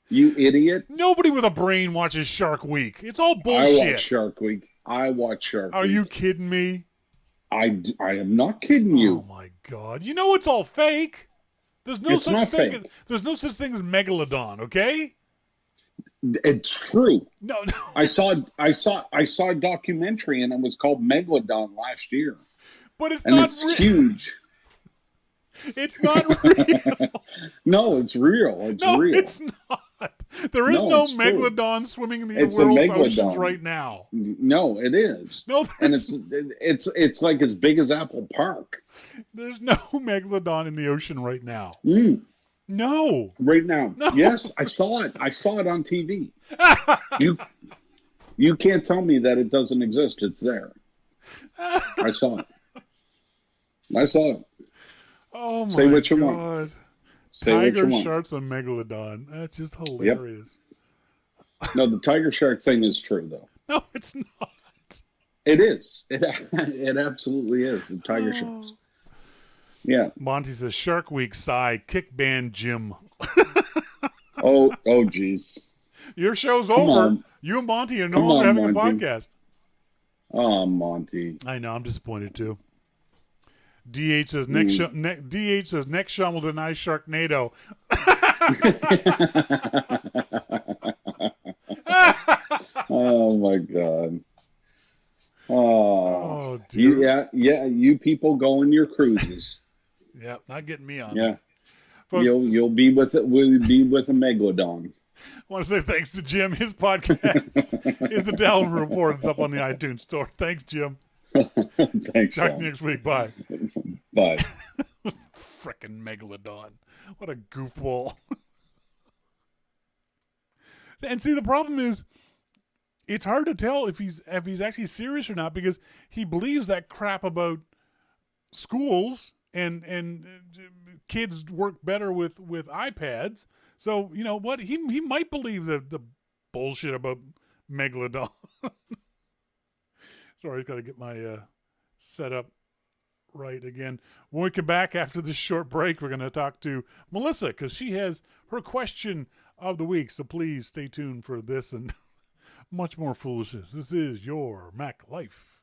S3: You idiot.
S1: Nobody with a brain watches Shark Week. It's all bullshit.
S3: I watch Shark Week.
S1: Are you kidding me?
S3: I am not kidding you.
S1: Oh my god! You know it's all fake. There's no such thing. There's no such thing as megalodon. Okay.
S3: It's true.
S1: No.
S3: I saw a documentary and it was called Megalodon last year.
S1: But it's
S3: not real. Huge.
S1: It's not real.
S3: No, it's real. It's real.
S1: It's not. There is no megalodon swimming in the world's oceans right now.
S3: No, it is.
S1: No,
S3: and it's like as big as Apple Park.
S1: There's no megalodon in the ocean right now. No.
S3: Right now. No. Yes, I saw it. I saw it on TV. You can't tell me that it doesn't exist. It's there. I saw it.
S1: Oh my
S3: Say what you
S1: God.
S3: want. Say what you
S1: Tiger
S3: want.
S1: sharks and megalodon. That's just
S3: Yep.
S1: hilarious.
S3: No, the tiger shark thing is true, though.
S1: No, it's not.
S3: It is. It absolutely is. The tiger sharks. Yeah.
S1: Monty says Shark Week sigh. Kick ban Jim.
S3: Oh, jeez.
S1: Your show's
S3: Come
S1: over.
S3: on.
S1: You and Monty are no
S3: Come
S1: longer
S3: on,
S1: having
S3: Monty.
S1: a podcast.
S3: Oh, Monty.
S1: I know. I'm disappointed too. DH says next. DH says next Shawn will deny Sharknado.
S3: Oh my God. Oh,
S1: dear.
S3: Yeah. You people go on your cruises.
S1: Yeah, not getting me on.
S3: Yeah.
S1: Folks,
S3: You'll be with it. We'll be with a megalodon.
S1: I want to say thanks to Jim. His podcast is the Dalrymple Report. It's up on the iTunes store. Thanks, Jim.
S3: Thanks.
S1: Talk to you next week. Bye.
S3: Bye.
S1: Frickin' megalodon. What a goofball. And see, the problem is, it's hard to tell if he's actually serious or not, because he believes that crap about schools and kids work better with iPads. So you know what, he might believe the bullshit about megalodon. Sorry, I've got to get my setup right again. When we come back after this short break, we're going to talk to Melissa, because she has her question of the week. So please stay tuned for this and much more foolishness. This is your Mac Life.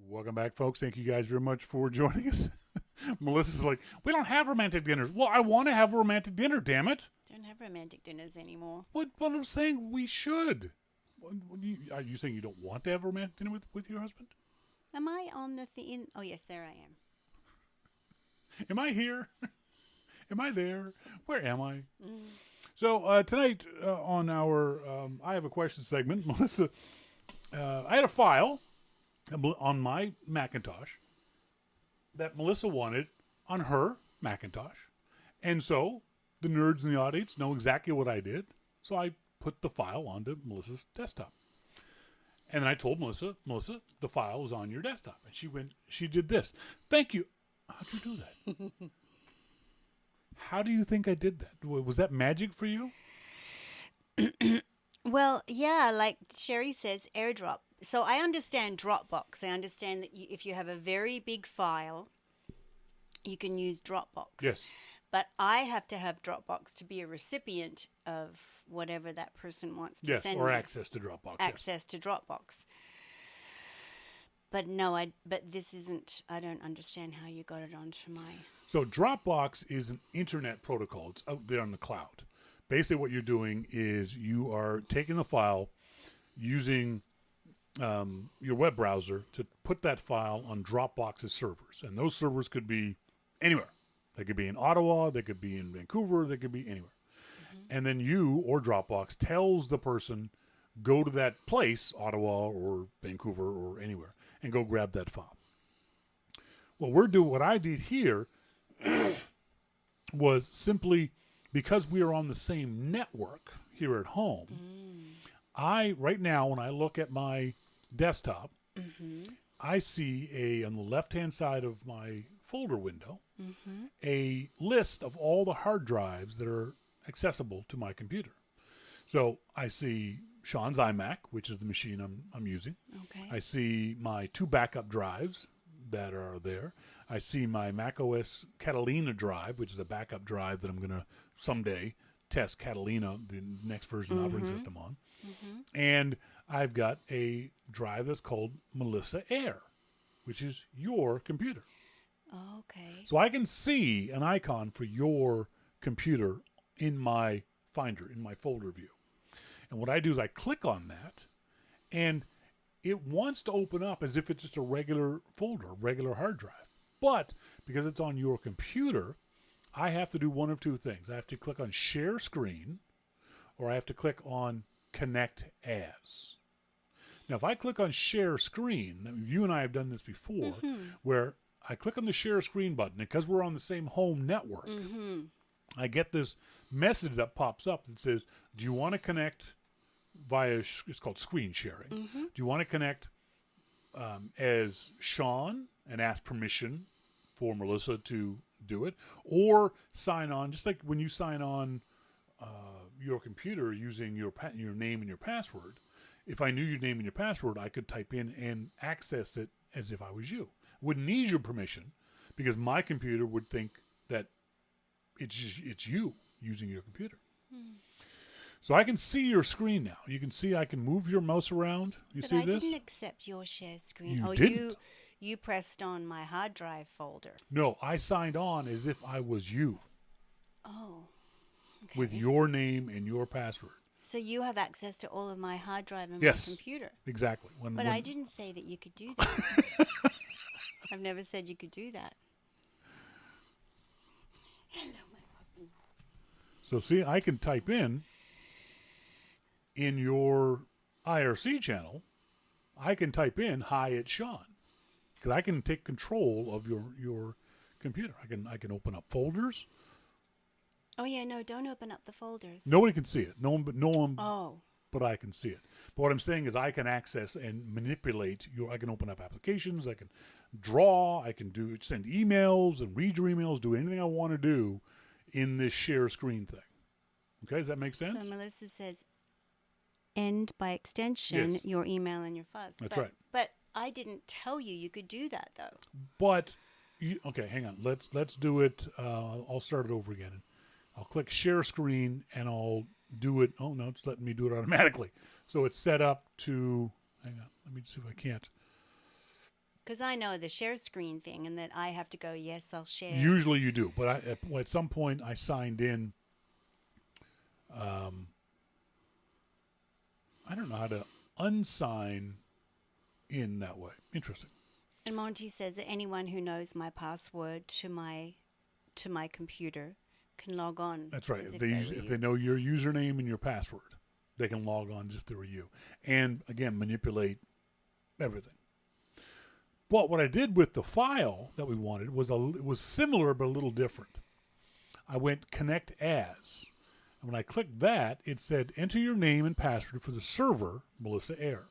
S1: Welcome back, folks. Thank you guys very much for joining us. Melissa's like, we don't have romantic dinners. Well, I want to have a romantic dinner, damn it.
S2: Don't have romantic dinners anymore.
S1: What I'm saying, we should. Are you saying you don't want to have a romantic dinner with your husband?
S2: Am I on the thing? Oh, yes, there I am.
S1: Am I here? Am I there? Where am I? So tonight on our I Have a Question segment, Melissa, I had a file on my Macintosh that Melissa wanted on her Macintosh. And so the nerds in the audience know exactly what I did. So I put the file onto Melissa's desktop. And then I told Melissa, the file was on your desktop. And she did this. Thank you. How'd you do that? How do you think I did that? Was that magic for you?
S2: Well, yeah, like Sherry says, AirDrop. So I understand Dropbox. I understand that if you have a very big file, you can use Dropbox.
S1: Yes.
S2: But I have to have Dropbox to be a recipient of whatever that person wants to
S1: Yes,
S2: send
S1: or
S2: me.
S1: access to Dropbox.
S2: Access to Dropbox. But no, but this isn't. I don't understand how you got it onto my.
S1: So Dropbox is an internet protocol. It's out there on the cloud. Basically, what you're doing is you are taking the file using your web browser to put that file on Dropbox's servers. And those servers could be anywhere. They could be in Ottawa, they could be in Vancouver, they could be anywhere. And then you or Dropbox tells the person, go to that place, Ottawa or Vancouver or anywhere, and go grab that file. What I did here was simply because we are on the same network here at home. Right now, when I look at my desktop, I see on the left-hand side of my folder window, a list of all the hard drives that are accessible to my computer. So I see Shawn's iMac, which is the machine I'm using.
S2: Okay.
S1: I see my 2 backup drives that are there. I see my macOS Catalina drive, which is a backup drive that I'm going to someday test Catalina, the next version of the operating system on. And I've got a drive that's called Melissa Air, which is your computer.
S2: Okay.
S1: So I can see an icon for your computer in my Finder, in my folder view. And what I do is I click on that, and it wants to open up as if it's just a regular folder, regular hard drive. But because it's on your computer, I have to do one of two things. I have to click on Share Screen, or I have to click on Connect As. Now, if I click on Share Screen, you and I have done this before, where I click on the Share Screen button, and because we're on the same home network, I get this message that pops up that says, do you want to connect via, it's called screen sharing. Do you want to connect as Shawn and ask permission for Melissa to do it, or sign on, just like when you sign on your computer using your name and your password. If I knew your name and your password, I could type in and access it as if I was you. Wouldn't need your permission because my computer would think that it's you using your computer. So I can see your screen now. You can see I can move your mouse around. You
S2: But
S1: see
S2: I
S1: this?
S2: didn't accept your share screen.
S1: You
S2: Oh,
S1: didn't.
S2: you pressed on my hard drive folder.
S1: No, I signed on as if I was you
S2: Oh. Okay.
S1: with your name and your password.
S2: So you have access to all of my hard drive and
S1: Yes.
S2: my computer.
S1: Exactly.
S2: But I didn't say that you could do that. I've never said you could do that. Hello, my puppy.
S1: So see, I can type in your IRC channel, I can type in, hi, it's Shawn. Because I can take control of your computer. I can open up folders.
S2: Oh yeah, no, don't open up the folders.
S1: Nobody can see it. No one
S2: Oh.
S1: but I can see it. But what I'm saying is I can access and manipulate I can open up applications, I can draw, I can send emails and read your emails, do anything I want to do in this share screen thing. Okay, does that make sense?
S2: So Melissa says, end by extension
S1: Yes.
S2: your email and your fuzz.
S1: That's right.
S2: But I didn't tell you could do that though.
S1: But okay, hang on. Let's do it. I'll start it over again. I'll click share screen and I'll do it. Oh no, it's letting me do it automatically. So it's set up to. Hang on. Let me see if I can't.
S2: Because I know the share screen thing, and that I have to go. Yes, I'll share.
S1: Usually you do, but at some point I signed in. I don't know how to unsign in that way. Interesting.
S2: And Monty says that anyone who knows my password to my computer can log on.
S1: That's right.
S2: as
S1: If
S2: were
S1: they know your username and your password, they can log on as if they were you. And again, manipulate everything. But what I did with the file that we wanted was similar but a little different. I went connect as. And when I clicked that, it said enter your name and password for the server, Melissa Air.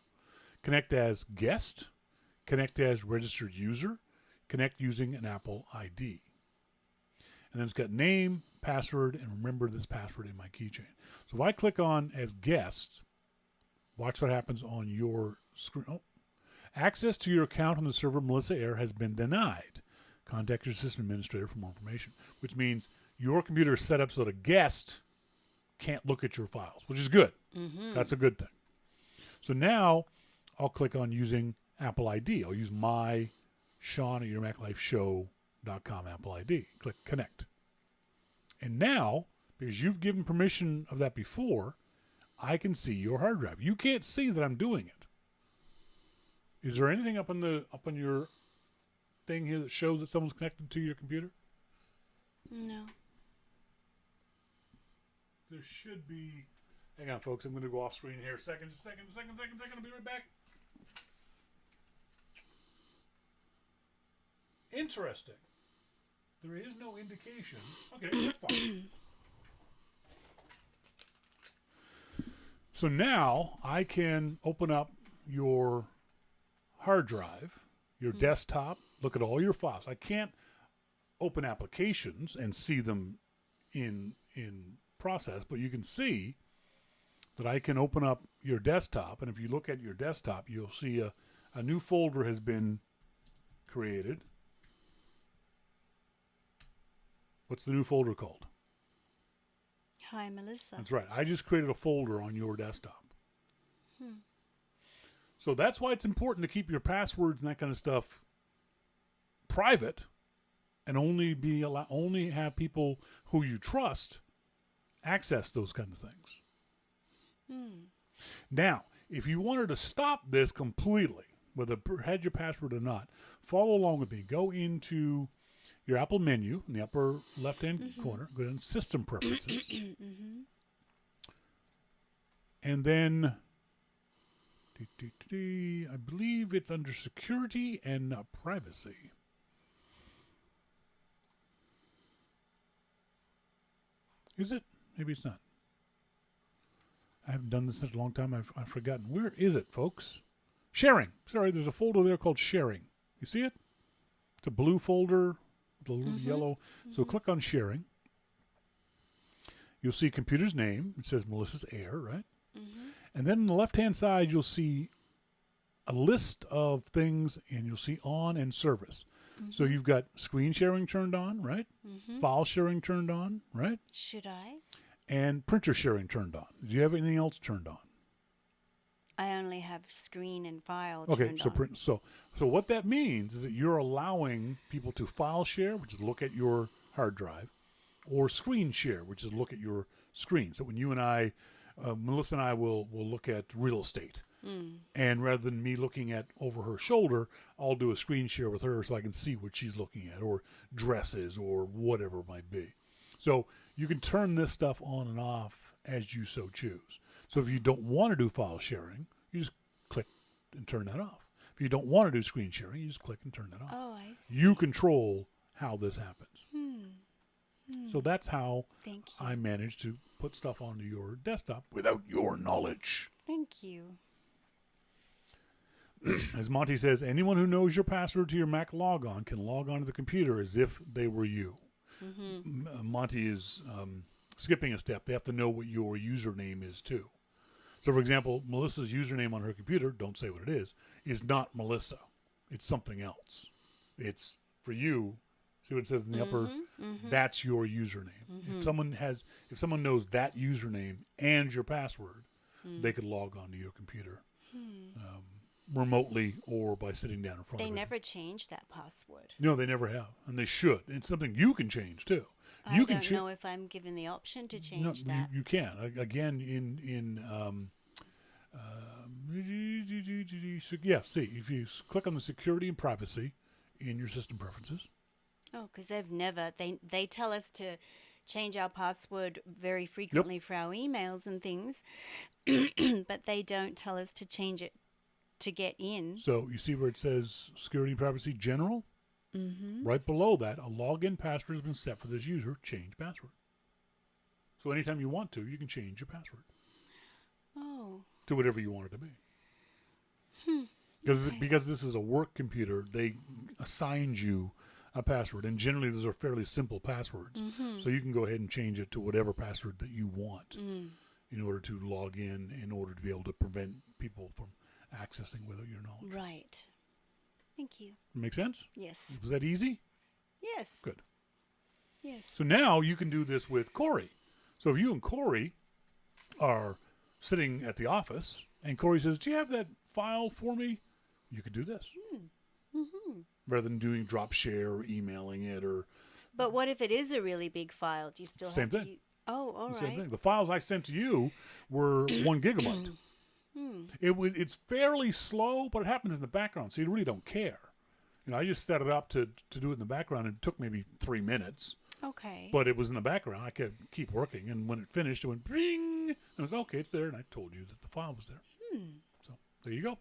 S1: Connect as guest, connect as registered user, connect using an Apple ID. And then it's got name, password and remember this password in my keychain. So if I click on as guest, watch what happens on your screen. Oh, access to your account on the server Melissa Air has been denied. Contact your system administrator for more information, which means your computer is set up so that a guest can't look at your files, which is good. That's a good thing. So now I'll click on using Apple ID. I'll use my Shawn at yourmaclifeshow.com Apple ID. Click connect. And now, because you've given permission of that before, I can see your hard drive. You can't see that I'm doing it. Is there anything up on your thing here that shows that someone's connected to your computer?
S2: No.
S1: There should be. Hang on, folks. I'm going to go off screen here. Second. I'll be right back. Interesting. There is no indication. Okay, that's fine. So now I can open up your hard drive, your desktop, look at all your files. I can't open applications and see them in process, but you can see that I can open up your desktop, and if you look at your desktop, you'll see a new folder has been created. What's the new folder called?
S2: Hi, Melissa.
S1: That's right. I just created a folder on your desktop. So that's why it's important to keep your passwords and that kind of stuff private, and only have people who you trust access those kind of things. Now, if you wanted to stop this completely, whether had your password or not, follow along with me. Go into your Apple menu in the upper left-hand corner. Go down to System Preferences. And then, I believe it's under Security and Privacy. Is it? Maybe it's not. I haven't done this in a long time. I've forgotten. Where is it, folks? Sharing. Sorry, there's a folder there called Sharing. You see it? It's a blue folder with a little yellow. So click on Sharing. You'll see computer's name. It says Melissa's Air, right? And then on the left-hand side, you'll see a list of things, and you'll see on and service. So you've got screen sharing turned on, right? File sharing turned on, right?
S2: Should I?
S1: And printer sharing turned on. Do you have anything else turned on?
S2: I only have screen and file
S1: Okay,
S2: turned
S1: so
S2: on.
S1: so what that means is that you're allowing people to file share, which is look at your hard drive, or screen share, which is look at your screen. So when you and I, Melissa and I will look at real estate. And rather than me looking at over her shoulder, I'll do a screen share with her so I can see what she's looking at, or dresses, or whatever it might be. So you can turn this stuff on and off as you so choose. So if you don't want to do file sharing, you just click and turn that off. If you don't want to do screen sharing, you just click and turn that off.
S2: Oh, I see.
S1: You control how this happens. So that's how
S2: Thank you.
S1: I managed to put stuff onto your desktop without your knowledge.
S2: Thank you.
S1: As Monty says, anyone who knows your password to your Mac logon can log onto the computer as if they were you. Monty is skipping a step. They have to know what your username is too. So, for example, Melissa's username on her computer, don't say what it is not Melissa. It's something else. It's for you. See what it says in the upper? That's your username. If someone knows that username and your password, they could log onto your computer remotely or by sitting down in front of it.
S2: They never changed that password.
S1: No, they never have, and they should. It's something you can change too.
S2: I don't know if I'm given the option to change that.
S1: You can. Again, see, if you click on the security and privacy in your system preferences.
S2: Oh, because they tell us to change our password very frequently for our emails and things, but they don't tell us to change it to get in.
S1: So you see where it says security and privacy general? Right below that, a login password has been set for this user. Change password. So anytime you want to, you can change your password.
S2: Oh.
S1: To whatever you want it to be. Because this is a work computer, they assigned you a password. And generally, those are fairly simple passwords. So you can go ahead and change it to whatever password that you want in order to log in order to be able to prevent people from accessing without your knowledge.
S2: Right. Thank you.
S1: Make sense?
S2: Yes.
S1: Was that easy?
S2: Yes.
S1: Good.
S2: Yes.
S1: So now you can do this with Corey. So if you and Corey are sitting at the office and Corey says, "Do you have that file for me?" You could do this. Rather than doing drop share or emailing it or...
S2: But what if it is a really big file? Do you still
S1: Same
S2: have
S1: thing.
S2: to... Oh, all right.
S1: Same thing. The files I sent to you were 1 gigabyte. It's fairly slow, but it happens in the background, so you really don't care. I just set it up to do it in the background, and it took maybe 3 minutes.
S2: Okay.
S1: But it was in the background. I could keep working, and when it finished, it went bing. And I was okay, it's there, and I told you that the file was there. So there you go.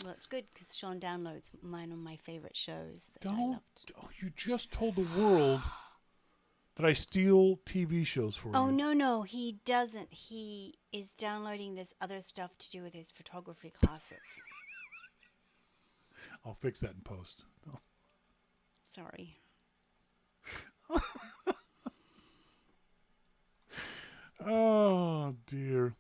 S2: Well, it's good because Shawn downloads mine on my favorite shows that I
S1: Don't.
S2: loved.
S1: Oh, you just told the world that I steal TV shows for you.
S2: Oh, no, he doesn't. He is downloading this other stuff to do with his photography classes.
S1: I'll fix that in post. Oh.
S2: Sorry.
S1: Oh, dear.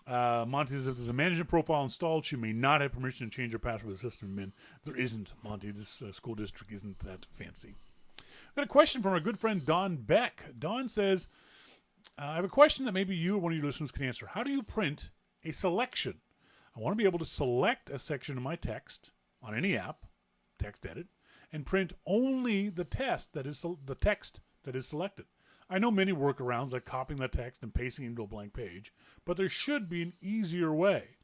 S1: Monty says, if there's a management profile installed, she may not have permission to change her password with the system admin. There isn't, Monty. This school district isn't that fancy. I've got a question from our good friend Don Beck. Don says, I have a question that maybe you or one of your listeners can answer. How do you print a selection? I want to be able to select a section of my text on any app, text edit, and print only the text that is selected. I know many workarounds like copying the text and pasting it into a blank page, but there should be an easier way.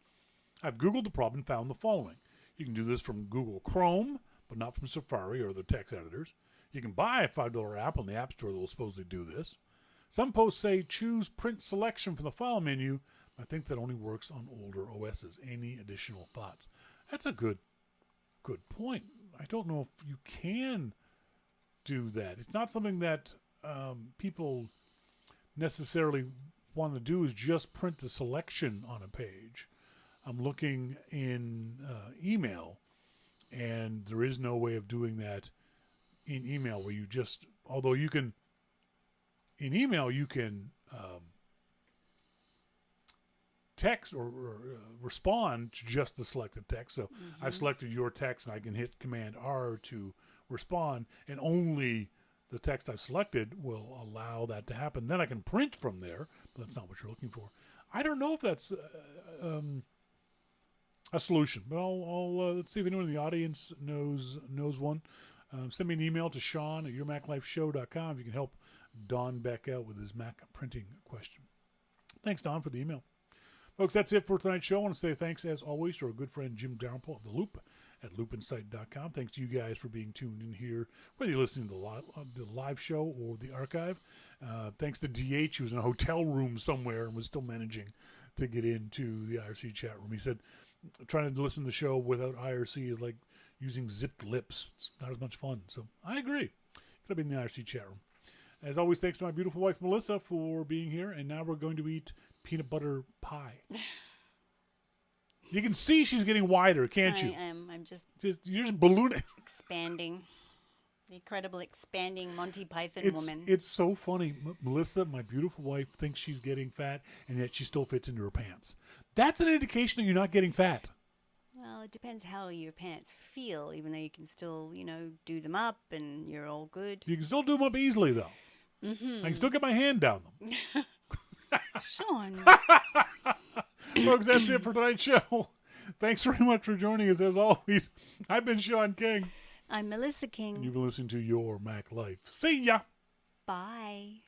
S1: I've Googled the problem and found the following. You can do this from Google Chrome, but not from Safari or other text editors. You can buy a $5 app on the App Store that will supposedly do this. Some posts say choose print selection from the file menu. I think that only works on older OSs. Any additional thoughts? That's a good point. I don't know if you can do that. It's not something that people necessarily want to do, is just print the selection on a page. I'm looking in email, and there is no way of doing that in email where you just, although you can, in email you can text or respond to just the selected text. So I've selected your text and I can hit Command R to respond, and only the text I've selected will allow that to happen. Then I can print from there, but that's not what you're looking for. I don't know if that's a solution, but I'll let's see if anyone in the audience knows one. Send me an email to Shawn at yourmaclifeshow.com if you can help Don Beck out with his Mac printing question. Thanks, Don, for the email. Folks, that's it for tonight's show. I want to say thanks, as always, to our good friend Jim Dalrymple of The Loop at loopinsight.com. Thanks to you guys for being tuned in here, whether you're listening to the live show or the archive. Thanks to DH, who was in a hotel room somewhere and was still managing to get into the IRC chat room. He said trying to listen to the show without IRC is like using zipped lips. It's not as much fun. So I agree. Could have been in the IRC chat room. As always, thanks to my beautiful wife, Melissa, for being here. And now we're going to eat peanut butter pie. You can see she's getting wider, can't you?
S2: I am. I'm just
S1: You're just ballooning.
S2: expanding. The incredible expanding Monty Python woman.
S1: It's so funny. Melissa, my beautiful wife, thinks she's getting fat, and yet she still fits into her pants. That's an indication that you're not getting fat.
S2: Well, it depends how your pants feel, even though you can still, do them up and you're all good.
S1: You can still do them up easily, though. I can still get my hand down them.
S2: Shawn.
S1: Folks, that's it for tonight's show. Thanks very much for joining us, as always. I've been Shawn King.
S2: I'm Melissa King.
S1: And you've been listening to Your Mac Life. See ya.
S2: Bye.